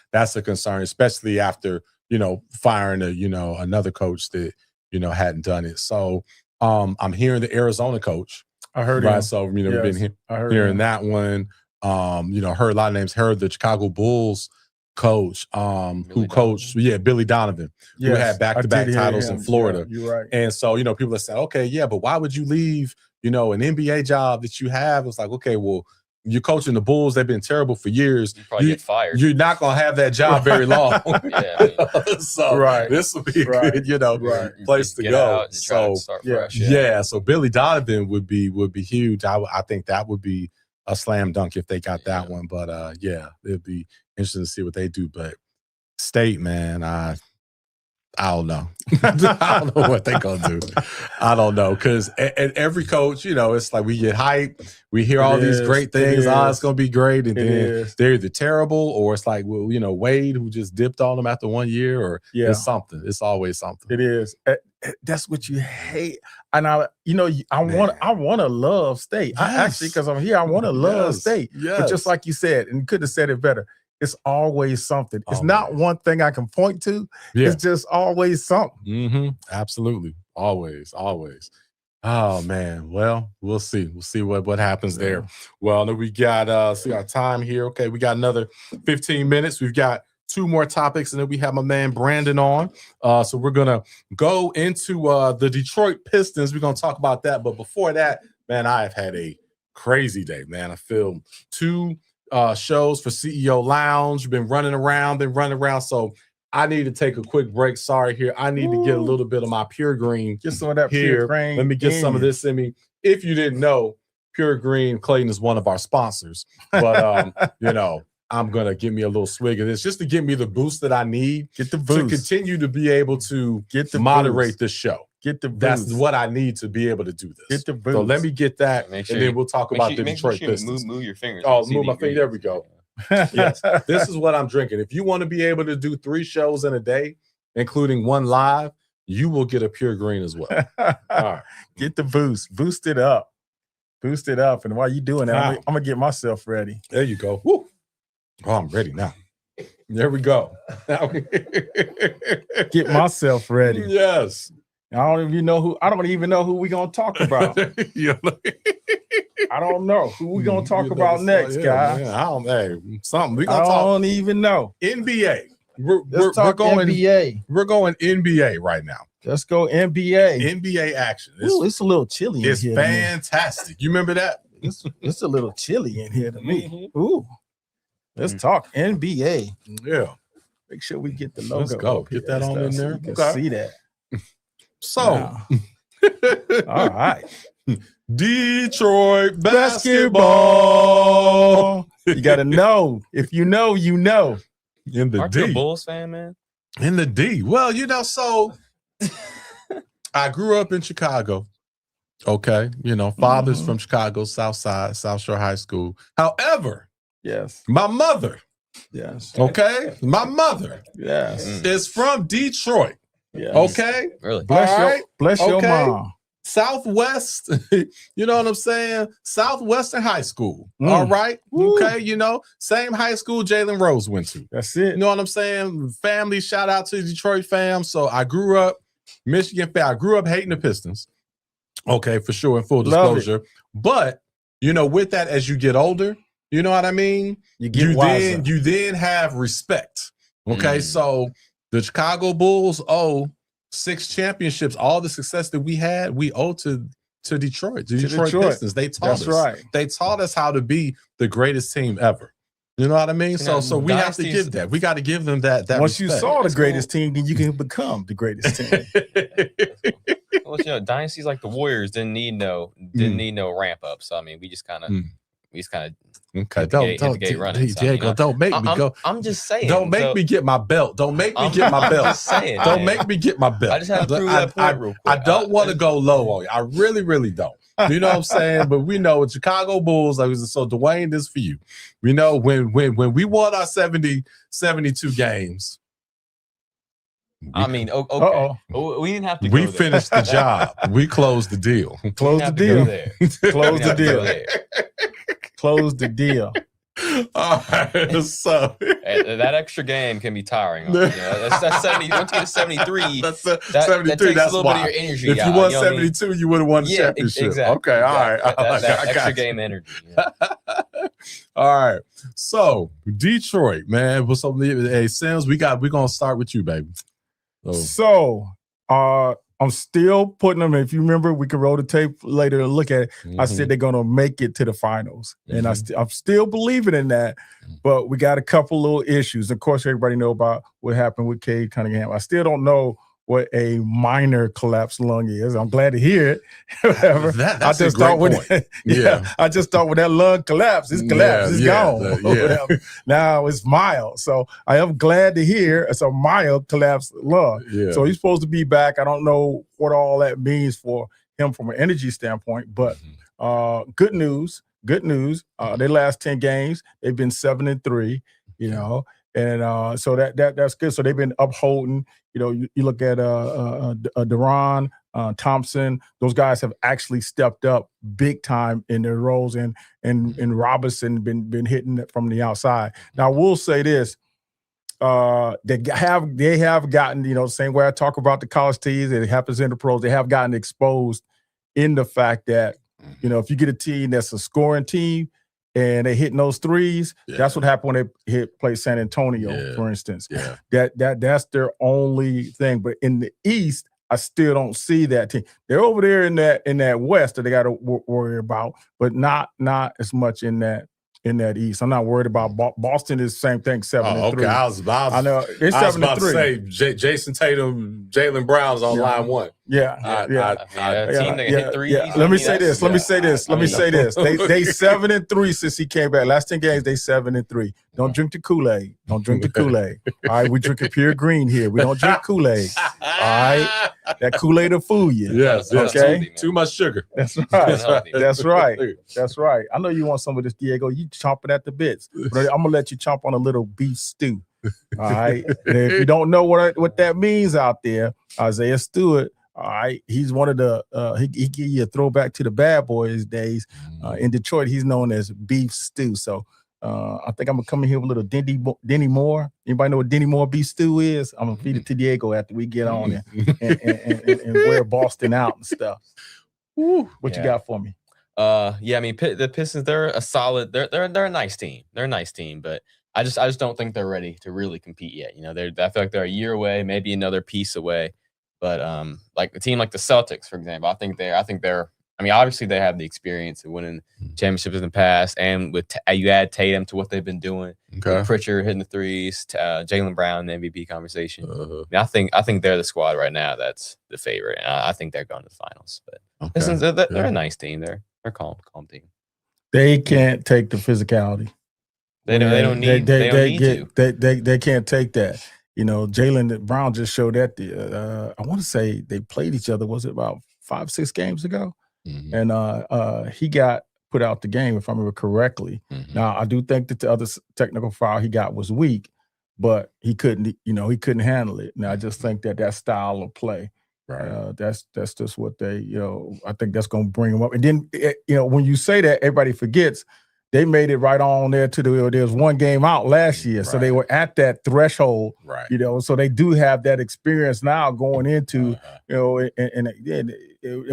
concern, especially after, you know, firing another coach that, you know, hadn't done it. So I'm hearing the Arizona coach. I heard right. him. So, you know, we've been hearing him. that one. You know, heard a lot of names. Heard the Chicago Bulls coach, who coached, Billy Donovan, who had back-to-back titles in Florida. Yeah, you're right. And so, you know, people are saying, okay, yeah, but why would you leave, you know, an NBA job that you have? It's like, okay, well, you're coaching the Bulls. They've been terrible for years. You probably get fired. You're not going to have that job very long. So this would be a good, you know, place to go. So so Billy Donovan would be huge. I think that would be a slam dunk if they got that one. But it'd be interesting to see what they do. But State, man, I don't know. I don't know what they're gonna do. I don't know, because every coach, you know, it's like we get hype, we hear all these great things. It's gonna be great, and then they're either terrible, or it's like, well, you know, Wade, who just dipped on them after 1 year, or it's something. It's always something. It is. That's what you hate. And I want to love State. I actually, because I'm here, I want to love State. But just like you said, and you couldn't have said it better, it's always something. It's not one thing I can point to. It's just always something. Absolutely. Always. Oh, man. Well, we'll see. We'll see what happens there. Well, we got see our time here. Okay, we got another 15 minutes. We've got 2 more topics, and then we have my man Brandon on. So we're going to go into the Detroit Pistons. We're going to talk about that. But before that, man, I have had a crazy day, man. I filmed 2 shows for CEO Lounge. Been running around. So I need to take a quick break. Sorry here. I need to get a little bit of my Pure Green. Get some of that here. Pure Green. Let me get some of this in me. If you didn't know, Pure Green, Clayton is one of our sponsors. But, you know, I'm going to give me a little swig of this just to give me the boost that I need to continue to be able to moderate this show. That's what I need to be able to do this. Get the boost. So let me get that, and then we'll talk about the Detroit Pistons. Move your fingers. Oh, move my finger. There we go. Yes, this is what I'm drinking. If you want to be able to do 3 shows in a day, including 1 live, you will get a Pure Green as well. All right. Get the boost. Boost it up. And while you doing that, I'm going to get myself ready. There you go. Woo. Oh, I'm ready now. There we go. Get myself ready. Yes. I don't even know who we're gonna talk about. I don't know who we're gonna talk about next, guys. I don't even know. NBA. Let's talk NBA. We're going NBA right now. Let's go NBA. NBA action. It's a little chilly. It's fantastic. You remember that? It's a little chilly in here to me. Ooh. Let's talk NBA. Yeah. Make sure we get the logo. Let's go. Get that on in there. You can see that. So, all right. Detroit basketball. You got to know. If you know, you know. In the D. Are you a Bulls fan, man? In the D. Well, you know, so I grew up in Chicago. Okay. You know, father's from Chicago, South Side, South Shore High School. However, my mother. Okay. My mother. Is from Detroit. Okay. Really? Bless your mom. Southwest, you know what I'm saying? Southwestern High School. All right. Woo. Okay. You know, same high school Jalen Rose went to. That's it. You know what I'm saying? Family, shout out to the Detroit fam. So I grew up Michigan fan. I grew up hating the Pistons. Okay, for sure, in full disclosure. But, you know, with that, as you get older, you know what I mean? You then have respect. Okay. So the Chicago Bulls owe 6 championships. All the success that we had, we owe to Detroit, to Detroit Pistons. They taught us. They taught us how to be the greatest team ever. You know what I mean? You So know, we have to dynasties- give that. We got to give them that. Once you respect. saw the That's greatest cool. team, then you can become the greatest team. Well, you know, dynasties like the Warriors didn't need no ramp up. So I mean, we just kind of Okay, hit the gate running. So, I mean, Diego, don't make me go. I'm just saying. Don't make me get my belt. Don't make me get my belt. Just saying, Don't man. make me get my belt. I just had to prove that point real quick. I don't want to go low on you. I really, really don't. You know what I'm saying? But we know with Chicago Bulls, so Dwayne, this for you. We know when we won our 72 games. I mean, okay. Uh-oh. We didn't have to. We go there. finished the job. We closed the deal. Close the deal. Close the deal. There. Close the deal. All right, so That extra game can be tiring. You know, that's 70. Once you get to 73, that's that 73. takes That's a little why. bit of your energy. If you out, won know what I mean? 72, you would have won the championship. Exactly. Okay, all right. That I extra got you. game energy. Yeah. All right. So Detroit, man. What's up? Hey, Sims, we're gonna start with you, baby. So I'm still putting them. If you remember, we can roll the tape later and look at it. I said they're going to make it to the finals, and I'm still believing in that. But we got a couple little issues. Of course, everybody know about what happened with Cade Cunningham. I still don't know what a minor collapsed lung is. I'm glad to hear it. Whatever. That's I just a great thought when point. I just thought when that lung collapsed, it's collapsed. It's gone. Yeah. Now it's mild. So I am glad to hear it's a mild collapsed lung. Yeah. So he's supposed to be back. I don't know what all that means for him from an energy standpoint, but good news. Good news. Their last 10 games, they've been 7-3, you know, and so that's good. So they've been upholding, you know, you look at Deron, Thompson, those guys have actually stepped up big time in their roles, and Robinson been hitting it from the outside. Now, I will say this. They have gotten, you know, same way I talk about the college teams, it happens in the pros, they have gotten exposed in the fact that, you know, if you get a team that's a scoring team and they hitting those threes, that's what happened when they play San Antonio, for instance. Yeah. That's their only thing. But in the East, I still don't see that team. They're over there in that West that they got to worry about, but not as much in that East. I'm not worried about Boston. Is the same thing, 7-3. Okay, I know they're 7-3. To say Jason Tatum, Jaylen Brown's on line one. A team that hit threes. Let me say this. They 7-3 since he came back. Last 10 games, they 7-3. Don't drink the Kool-Aid. Don't drink the Kool-Aid. All right, we drink a pure green here. We don't drink Kool-Aid. All right, that Kool-Aid will fool you. Yes. Okay. Too much sugar. That's right. That's right. That's right. I know you want some of this, Diego. You chomping at the bits. But I'm gonna let you chomp on a little beef stew. All right. And if you don't know what that means out there, Isaiah Stewart. All right, he's one of the he give you a throwback to the Bad Boys days. In Detroit, he's known as Beef Stew. So I think I'm gonna come in here with a little Denny Moore. Anybody know what Denny Moore beef stew is? I'm gonna feed it to Diego after we get on and wear Boston out and stuff. What you got for me? I mean, the Pistons, they're a solid. They're a nice team. They're a nice team, but I just don't think they're ready to really compete yet. You know, I feel like they're a year away, maybe another piece away. But like a team like the Celtics, for example, I think they're. I mean, obviously they have the experience of winning championships in the past, and with you add Tatum to what they've been doing. Okay. Pritchard hitting the threes, Jaylen Brown in the MVP conversation. I mean, I think they're the squad right now that's the favorite, and I think they're going to the finals. But Pistons, they're a nice team. They're a calm team. They can't take the physicality. They don't need to. They can't take that. You know, Jaylen Brown just showed that. I want to say they played each other. Was it about 5-6 games ago? And he got put out the game, if I remember correctly. Now, I do think that the other technical foul he got was weak, but he couldn't handle it. Now, I just think that style of play, that's just what they, I think that's going to bring him up. And then, when you say that, everybody forgets they made it right on there to there was one game out last year. So they were at that threshold, so they do have that experience now going into, and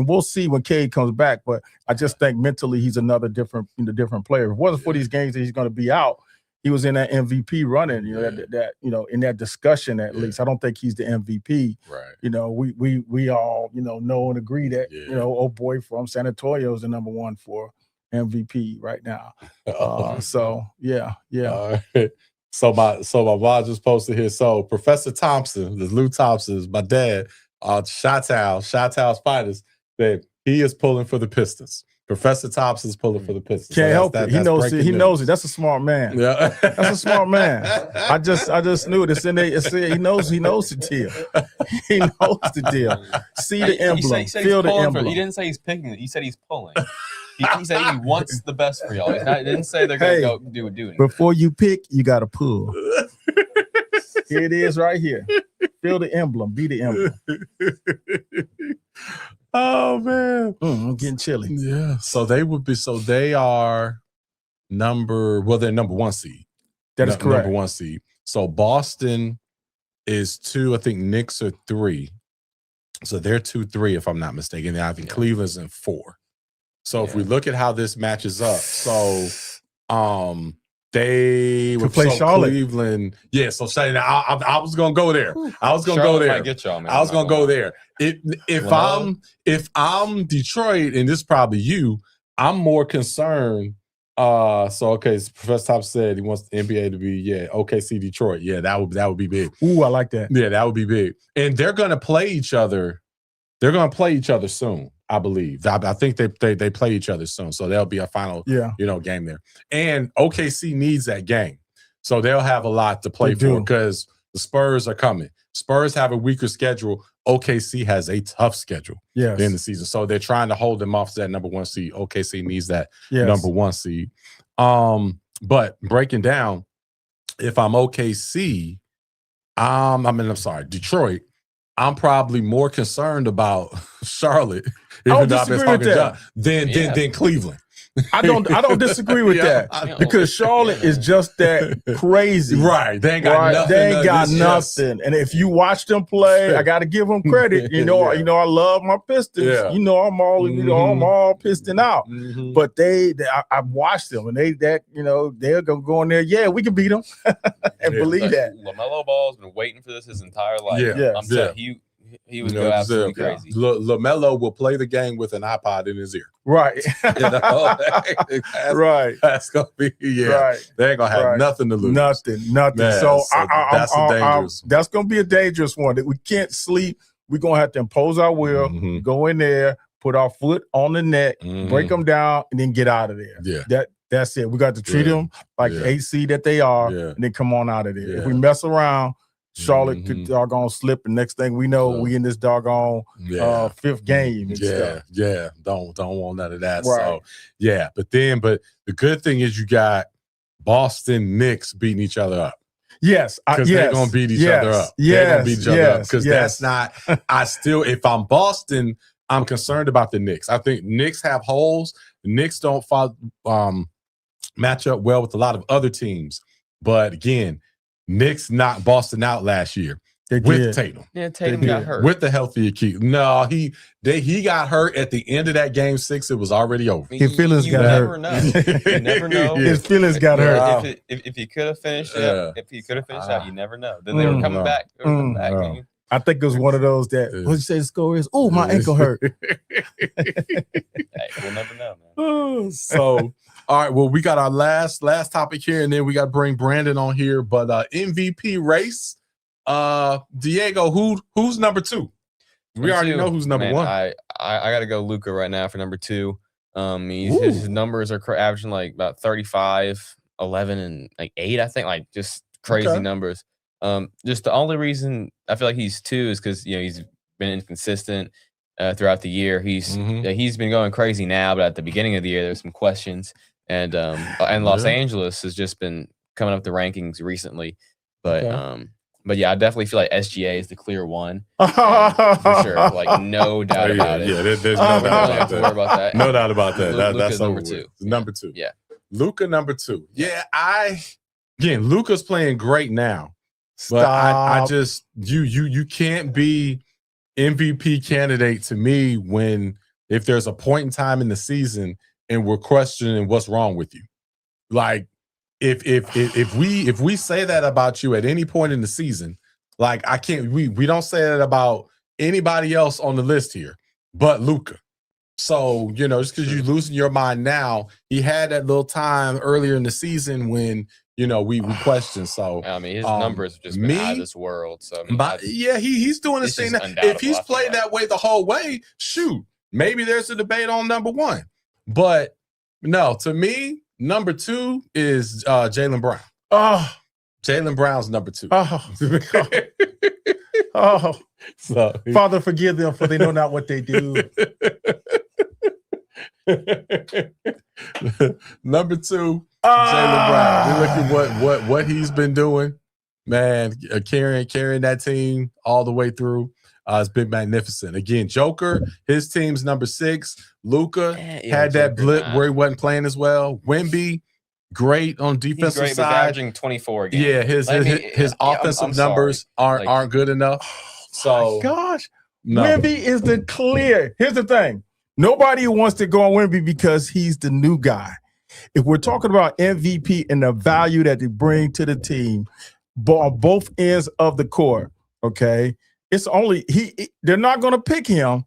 we'll see when Cade comes back. But I just think mentally he's another different player. If it wasn't for these games that he's going to be out, he was in that MVP running, in that discussion at least. I don't think he's the MVP. We all, know and agree that, old boy from San Antonio is the number one for MVP right now. Oh, So yeah. all right. So my mom just posted here. So Professor Thompson, the Lou Thompson, is my dad. Chi-Town's finest, that he is pulling for the Pistons. Professor Thompson's pulling for the Pistons. Can't help it. He knows it. He knows it. That's a smart man. Yeah, That's a smart man. I just knew it. It's in there. He knows the deal. He knows the deal. See the emblem. Feel the emblem. He didn't say he's picking it. He said he's pulling. He said he wants the best for y'all. He didn't say they're going to go do it. Before you pick, you got to pull. Here it is right here. Feel the emblem. Be the emblem. Oh man, I'm getting chilly. Yeah. So they are number one seed. That is correct. Number 1 seed. So Boston is 2. I think Knicks are 3. So they're 2-3 if I'm not mistaken. I think Cleveland's in 4. So if we look at how this matches up, so they would play Charlotte. Cleveland. Yeah, so I was gonna go there. I was gonna Charlotte go there. might get y'all, man. I was gonna go there. If I'm Detroit, and this is probably you, I'm more concerned. So Professor Top said he wants the NBA to be OKC Detroit. Yeah, that would be big. Ooh, I like that. Yeah, that would be big. And they're gonna play each other. They're gonna play each other soon, I believe. I think they play each other soon. So there'll be a final game there. And OKC needs that game. So they'll have a lot to play for because the Spurs are coming. Spurs have a weaker schedule. OKC has a tough schedule in the season. So they're trying to hold them off to that number 1 seed. OKC needs that number 1 seed. But breaking down, if I'm OKC, Detroit, I'm probably more concerned about Charlotte, even though I've been talking about than Cleveland. I don't disagree with that because Charlotte is just that crazy. Right. They ain't got nothing. They ain't got nothing. And if you watch them play, I got to give them credit. You know, I love my Pistons. Yeah. You know, I'm all Piston out. Mm-hmm. But I've watched them and they're gonna go in there. Yeah, we can beat them and believe that. LaMelo Ball's been waiting for this his entire life. Yeah. I'm telling you. He would go absolutely crazy. LaMelo will play the game with an iPod in his ear. Right. Right. That's going to be, right. They ain't going to have nothing to lose. Nothing. Man, so that's dangerous. That's going to be a dangerous one. That we can't sleep. We're going to have to impose our will, go in there, put our foot on the neck, break them down, and then get out of there. Yeah. That's it. We got to treat them like the AC that they are, and then come on out of there. If we mess around, Charlotte could doggone slip, and next thing we know, we in this doggone 5th game. And stuff. Don't want none of that. Right. So but the good thing is you got Boston Knicks beating each other up. Yes, because they're gonna beat each other up. They're gonna beat each other up because that's not. If I'm Boston, I'm concerned about the Knicks. I think Knicks have holes. The Knicks don't match up well with a lot of other teams, but again. Knicks knocked Boston out last year with Tatum. Yeah, Tatum got hurt. With the healthy Achilles. No, he got hurt at the end of that game 6. It was already over. His feelings got hurt. You never know. His feelings got hurt. If he could have finished out, you never know. Then they were coming back. I think it was one of those that, what you say the score is? Oh, my ankle hurt. We'll never know, man. So, all right, well, we got our last topic here, and then we got to bring Brandon on here. But MVP race, Diego, who's number 2? We already know who's number 1. I got to go Luka right now for number 2. His numbers are averaging like about 35, 11, and like 8, I think, like just crazy numbers. Just the only reason I feel like he's 2 is because he's been inconsistent throughout the year. He's been going crazy now, but at the beginning of the year, there's some questions. And Los Angeles has just been coming up the rankings recently. But I definitely feel like SGA is the clear one. For sure. Like no doubt about it. Yeah, there's no doubt about that. No doubt about that. That's number 2. Number 2. Yeah. Luka number 2. Yeah, Luka's playing great now. But I just you can't be MVP candidate to me if there's a point in time in the season and we're questioning what's wrong with you. Like if we say that about you at any point in the season, like we don't say that about anybody else on the list here but Luka. So, just because you're losing your mind now, he had that little time earlier in the season when, we questioned. So, I mean, his numbers have just been out of this world. So, I mean, he's doing his thing. If he's played that way the whole way, shoot, maybe there's a debate on number one. But no, to me, number two is Jaylen Brown. Oh, Jaylen Brown's number two. Oh, so Father, forgive them, for they know not what they do. Number two, Jaylen Brown. We look at what he's been doing, man. Carrying that team all the way through. It's been magnificent. Again, Joker, his team's number 6. Luka had that blip where he wasn't playing as well. Wemby, great on defensive he's great, side. But averaging 24 games. Yeah, his offensive numbers aren't good enough. So, gosh, no. Wemby is the clear. Here's the thing. Nobody wants to go on Wemby because he's the new guy. If we're talking about MVP and the value that they bring to the team on both ends of the court, okay, it's only they're not going to pick him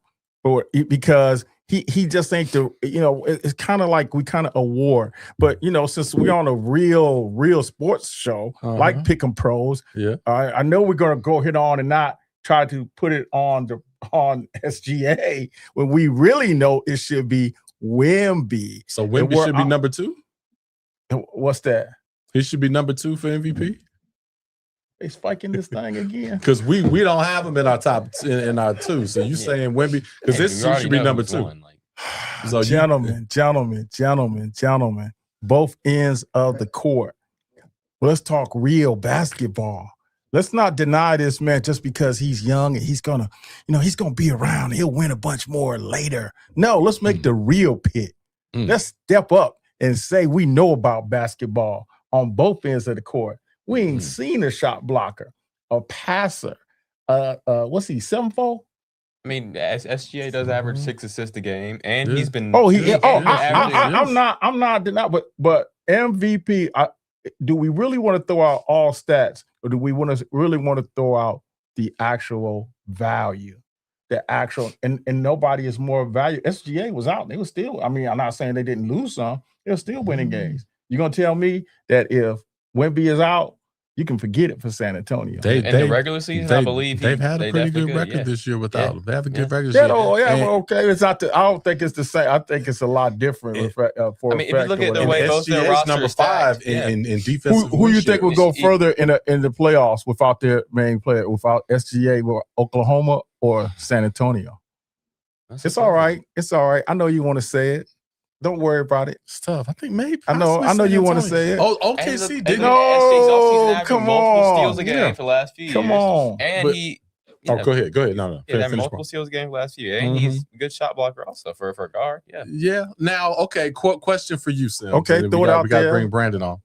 because he just ain't the, it's kind of like we kind of a war. But, since we're on a real sports show, like Pick'em Pros, I know we're going to go hit on and not try to put it on SGA when we really know it should be Wemby. So Wemby should be number 2? What's that? He should be number 2 for MVP? They spiking this thing again. Because we don't have him in our top in our 2. So you saying Wemby, because this should be number 2. So gentlemen, both ends of the court. Let's talk real basketball. Let's not deny this man just because he's young and he's gonna be around. He'll win a bunch more later. No, let's make the real pick. Let's step up and say we know about basketball on both ends of the court. We ain't seen a shot blocker, a passer. What's he, 7'4"? I mean, SGA does average 6 assists a game, and he's been. I'm not denying, but MVP. Do we really want to throw out all stats, or do we really want to throw out the actual value, the actual, and nobody is more value. SGA was out; they were still. I mean, I'm not saying they didn't lose some; they're still winning games. You're gonna tell me that if Wemby is out, you can forget it for San Antonio. In the regular season, I believe they've had a pretty good record this year without him. They have a good record. Okay. It's not. I don't think it's the same. I think it's a lot different. If you look at the way both their rosters number 5 in defense. Who you think will go further in the playoffs without their main player, without SGA, or Oklahoma or San Antonio? It's all right. It's all right. I know you want to say it. Don't worry about it. It's tough. I think maybe. I know you want to say it. Oh, OKC did. No, come on. Steals a game for the last few years. Come on. And go ahead. No. Had multiple steals a game for the last few years. And he's a good shot blocker also for a guard. Yeah. Now, okay. Question for you, Sim. Okay, throw it out there. We got to bring Brandon on.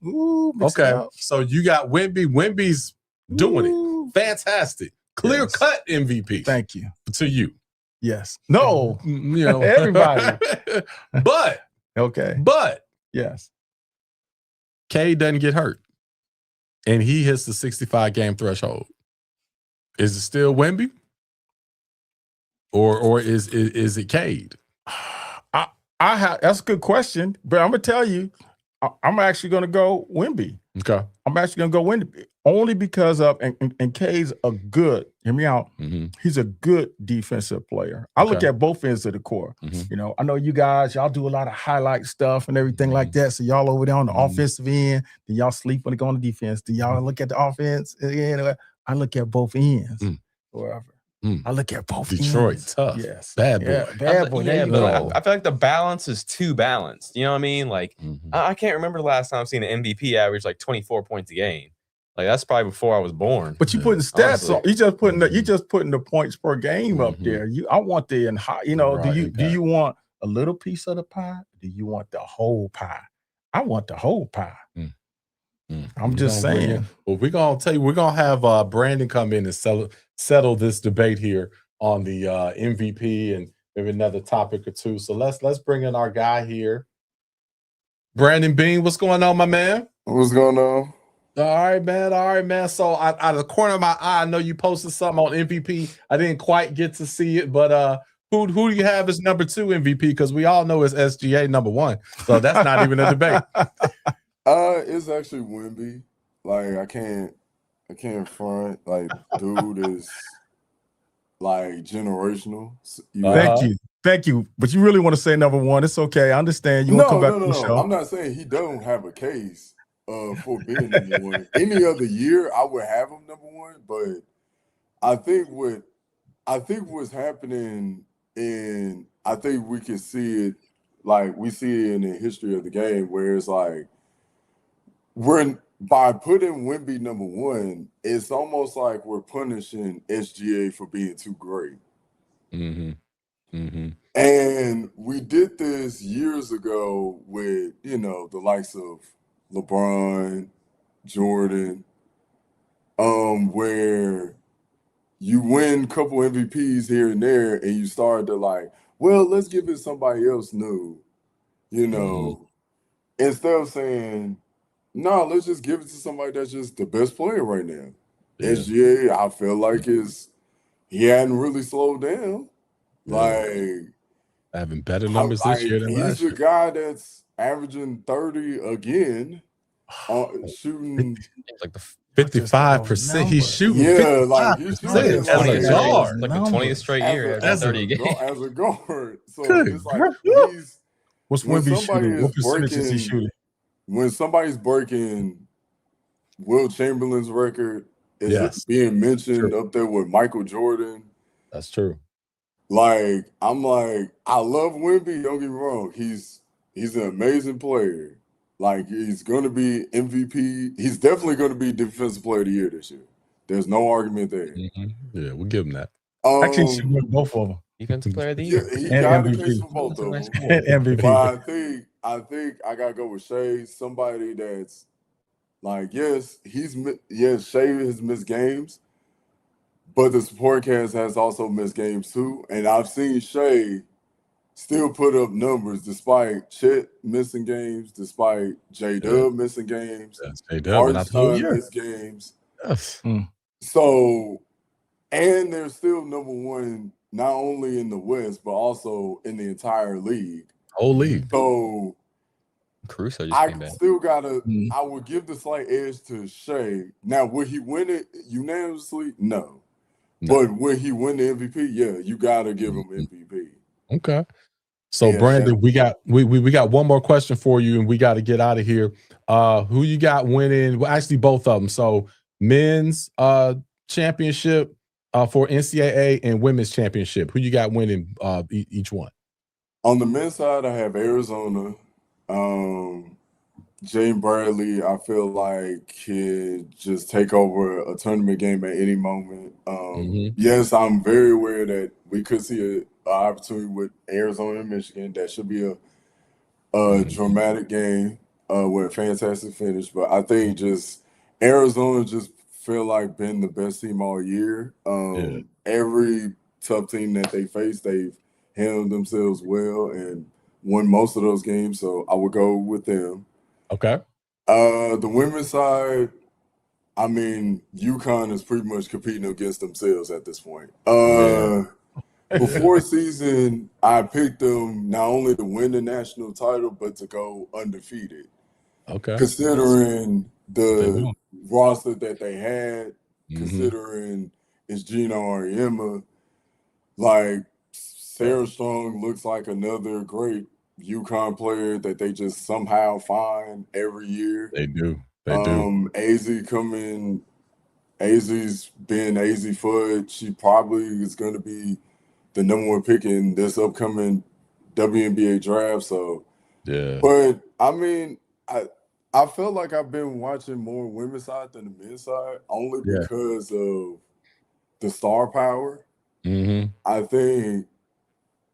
Okay. So you got Wemby. Wemby's doing it. Fantastic. Clear cut MVP. Thank you. To you. Yes. No. Everybody. But. Okay. But. Yes. K doesn't get hurt. And he hits the 65 game threshold. Is it still Wemby? Or is it Cade? That's a good question. But I'm gonna tell you, I'm actually gonna go Wemby. Okay. I'm actually gonna go Wemby only because of and Cade's a good, hear me out. He's a good defensive player. I look at both ends of the court. I know you guys, y'all do a lot of highlight stuff and everything like that. So y'all over there on the offensive end, then y'all sleep when they go on the defense. Then y'all look at the offense. I look at both ends. Wherever. I look at both Detroit, ends. tough. Yes. Bad boy. Bad boy. I feel like the balance is too balanced. You know what I mean? Like, I can't remember the last time I've seen an MVP average like 24 points a game. Like, that's probably before I was born. But you putting stats on. You just putting the points per game up there. I want the do you want a little piece of the pie? Do you want the whole pie? I want the whole pie. I'm just saying. Well, we're gonna have Brandon come in and settle this debate here on the MVP and maybe another topic or two. So let's bring in our guy here, Brandon Bean. What's going on, my man? What's going on? All right, man. So out of the corner of my eye, I know you posted something on MVP. I didn't quite get to see it, but Who do you have as number 2 MVP? Because we all know it's SGA number 1, so that's not even a debate. It's actually Wemby. Like I can't front. Like dude is like generational. Thank you. But you really want to say number 1? It's okay. I understand. You want to come back to the show. I'm not saying he don't have a case for being number 1. Any other year, I would have him number 1. But I think what's happening, and I think we can see it, like we see it in the history of the game, where it's like by putting Wemby number 1, it's almost like we're punishing SGA for being too great. Mm-hmm. Mm-hmm. And we did this years ago with, the likes of LeBron, Jordan, where you win a couple MVPs here and there, and you start to like, well, let's give it somebody else new, instead of saying, no, let's just give it to somebody that's just the best player right now. Yeah. SGA, I feel like he hadn't really slowed down. Yeah. Like having better numbers this year than last year. He's a guy that's averaging 30 again, shooting like the 55%. He's shooting. Yeah, like he's shooting as a guard. Like the 20th straight year as 30 games. As a guard. So it's like what's Wemby shooting? What percentage is he shooting? When somebody's breaking Will Chamberlain's record, is being mentioned up there with Michael Jordan. That's true. Like, I'm like, I love Wemby, don't get me wrong. He's an amazing player. Like, he's going to be MVP. He's definitely going to be Defensive Player of the Year this year. There's no argument there. Mm-hmm. Yeah, we'll give him that. Actually, he should win both of them. Defensive Player of the Year. Yeah, he got the case for both of them. MVP. But I think I got to go with Shea, somebody that's like, Shea has missed games, but the support cast has also missed games too. And I've seen Shea still put up numbers despite Chet missing games, despite J-Dub missing games. That's J-Dub, missed games. Yes. So, and they're still number 1, not only in the West, but also in the entire league. Whole league. So, Caruso just came back. Still gotta. I would give the slight edge to Shea. Now, would he win it unanimously? No. But when he win the MVP, you gotta give him MVP. Okay. So Brandon, we got one more question for you, and we got to get out of here. Who you got winning? Well, actually, both of them. So men's championship for NCAA and women's championship. Who you got winning each one? On the men's side, I have Arizona. Jane Bradley, I feel like can just take over a tournament game at any moment. Yes, I'm very aware that we could see an opportunity with Arizona and Michigan. That should be a dramatic game with a fantastic finish. But I think just Arizona just feel like been the best team all year. Every tough team that they face, they've handled themselves well and won most of those games. So I would go with them. Okay. The women's side, I mean, UConn is pretty much competing against themselves at this point. Before season, I picked them not only to win the national title, but to go undefeated. Okay. Considering the roster that they had, considering it's Gina Auriemma, like Sarah Strong looks like another great UConn player that they just somehow find every year. They do. AZ's been AZ Fudd. She probably is going to be the number 1 pick in this upcoming WNBA draft. So, but I mean, I felt like I've been watching more women's side than the men's side only because of the star power. I think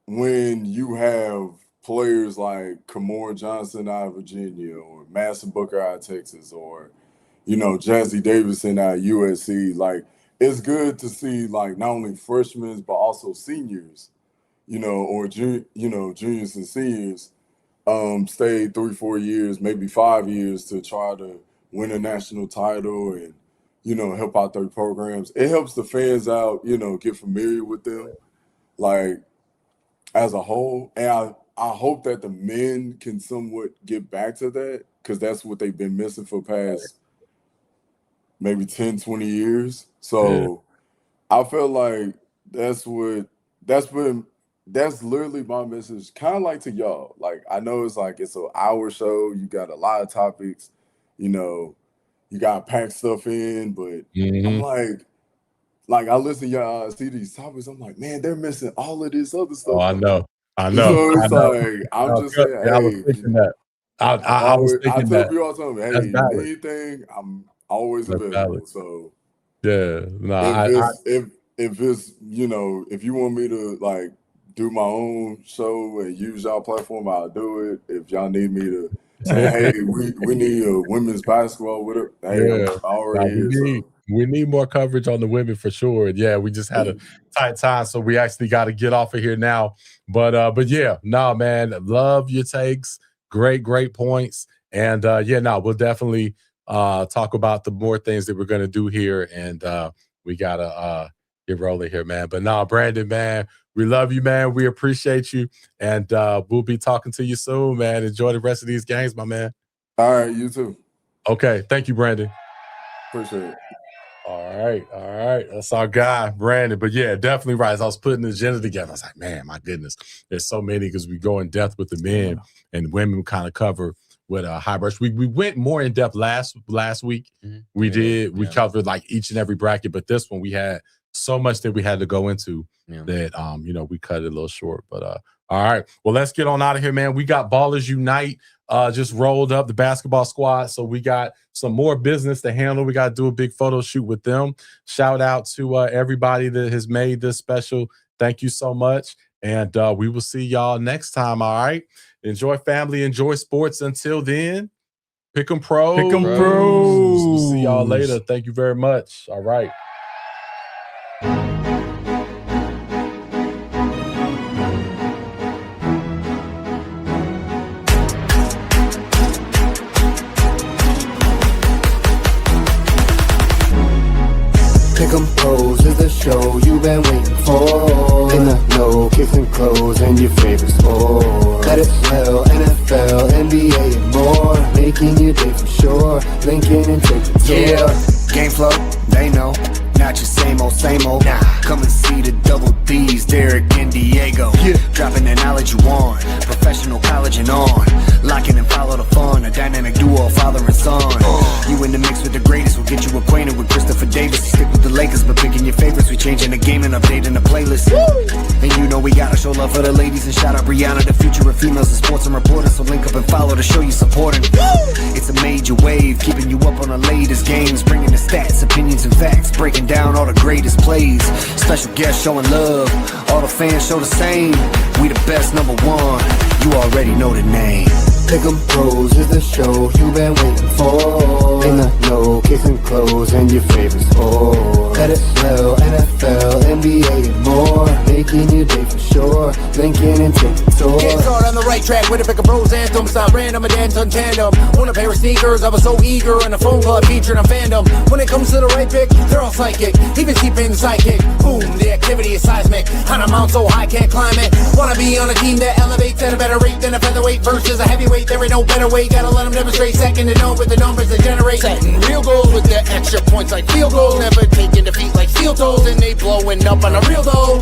when you have players like Kamora Johnson out of Virginia or Madison Booker out of Texas or, Jazzy Davidson out of USC, like it's good to see like not only freshmen, but also seniors, or juniors and seniors stay 3-4 years, maybe 5 years to try to win a national title and, help out their programs. It helps the fans out, get familiar with them. Like, as a whole. And I hope that the men can somewhat get back to that, because that's what they've been missing for past maybe 10, 20 years. So I feel like that's literally my message, kind of like to y'all. Like, I know it's like it's an hour show. You got a lot of topics, you know, you got to pack stuff in, but I'm like I listen to y'all see these topics. I'm like, man, they're missing all of this other stuff. Oh, I know. So it's like, I'm just saying, hey, I was thinking that. I was thinking I tell people all the time, hey, That's anything, I'm always That's available. valid. So yeah, no, if it's, you know, if you want me to like do my own show and use y'all platform, I'll do it. If y'all need me to say, hey, we need a women's basketball with it, hey, I'm already here. We need more coverage on the women for sure. Yeah, we just had a tight time, so we actually got to get off of here now. But yeah, no, man, love your takes. Great points. And we'll definitely talk about the more things that we're gonna do here. And we gotta get rolling here, man. But no, Brandon, man, we love you, man. We appreciate you, and we'll be talking to you soon, man. Enjoy the rest of these games, my man. All right, you too. Okay, thank you, Brandon. Appreciate it. All right. That's our guy, Brandon. But yeah, definitely right. As I was putting the agenda together, I was like, man, my goodness, there's so many, because we go in depth with the men and women kind of cover with a high brush. We went more in depth last week. Mm-hmm. We covered like each and every bracket, but this one we had so much that we had to go into that we cut it a little short. But all right. Well, let's get on out of here, man. We got Ballers Unite just rolled up, the basketball squad. So we got some more business to handle. We got to do a big photo shoot with them. Shout out to everybody that has made this special. Thank you so much. And we will see y'all next time. All right. Enjoy family, enjoy sports. Until then, pick 'em pros. Pick 'em pros. We'll see y'all later. Thank you very much. All right. Pick'em Pros is the show you've been waiting for. In the know, kissing clothes and your favorite sport. Let it smell, NFL, NBA and more. Making your day for sure. Linking and taking tour. Yeah, game flow, they know. Not your same old, nah. Come and see the double D's, Derek and Diego. Yeah. Dropping the knowledge you want, professional college and on. Locking and follow the fun, a dynamic duo, father and son. You in the mix with the greatest, we'll get you acquainted with Christopher Davis. You stick with the Lakers, but picking your favorites. We changing the game and updating the playlist. Woo! And you know we gotta show love for the ladies and shout out Brianna, the future of females in sports and reporters. So link up and follow to show you supporting. Woo! It's a major wave, keeping you up on the latest games, bringing the stats, opinions, and facts, breaking down all the greatest plays. Special guests showing love, all the fans show the same. We the best, number one, you already know the name. Pick'em Pros is the show you've been waiting for. In the know, kissing clothes and your favorite sport. Let it smell, NFL, NBA and more. Making your day for sure. Linking and taking tour. Get started on the right track with a Pick'em Pros anthem. Stop random and dance on tandem. Want a pair of sneakers, I was so eager. And a phone club featuring a fandom. When it comes to the right pick, they're all psychic. Even keeping psychic. Boom, the activity is seismic. On a mount so high, can't climb it. Wanna be on a team that elevates at a better rate than a featherweight versus a heavyweight. There ain't no better way, gotta let them demonstrate. Second to none with the numbers that generate. Setting real goals with the extra points like field goals. Never taking defeat like steel toes. And they blowing up on a real though.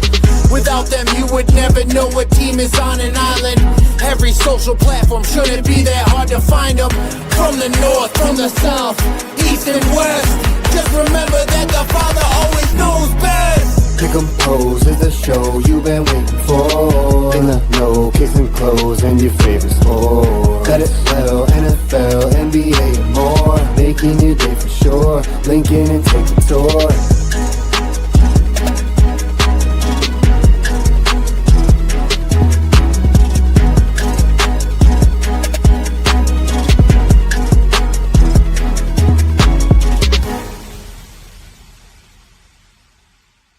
Without them you would never know what team is on an island. Every social platform shouldn't be that hard to find them. From the north, from the south, east and west. Just remember that the Father always knows best. Pick'em Pros is the show you've been waiting for. In the know, kissing clothes and your favorite sport. Let it smell, NFL, NBA and more. Making your day for sure. Linking and taking tour.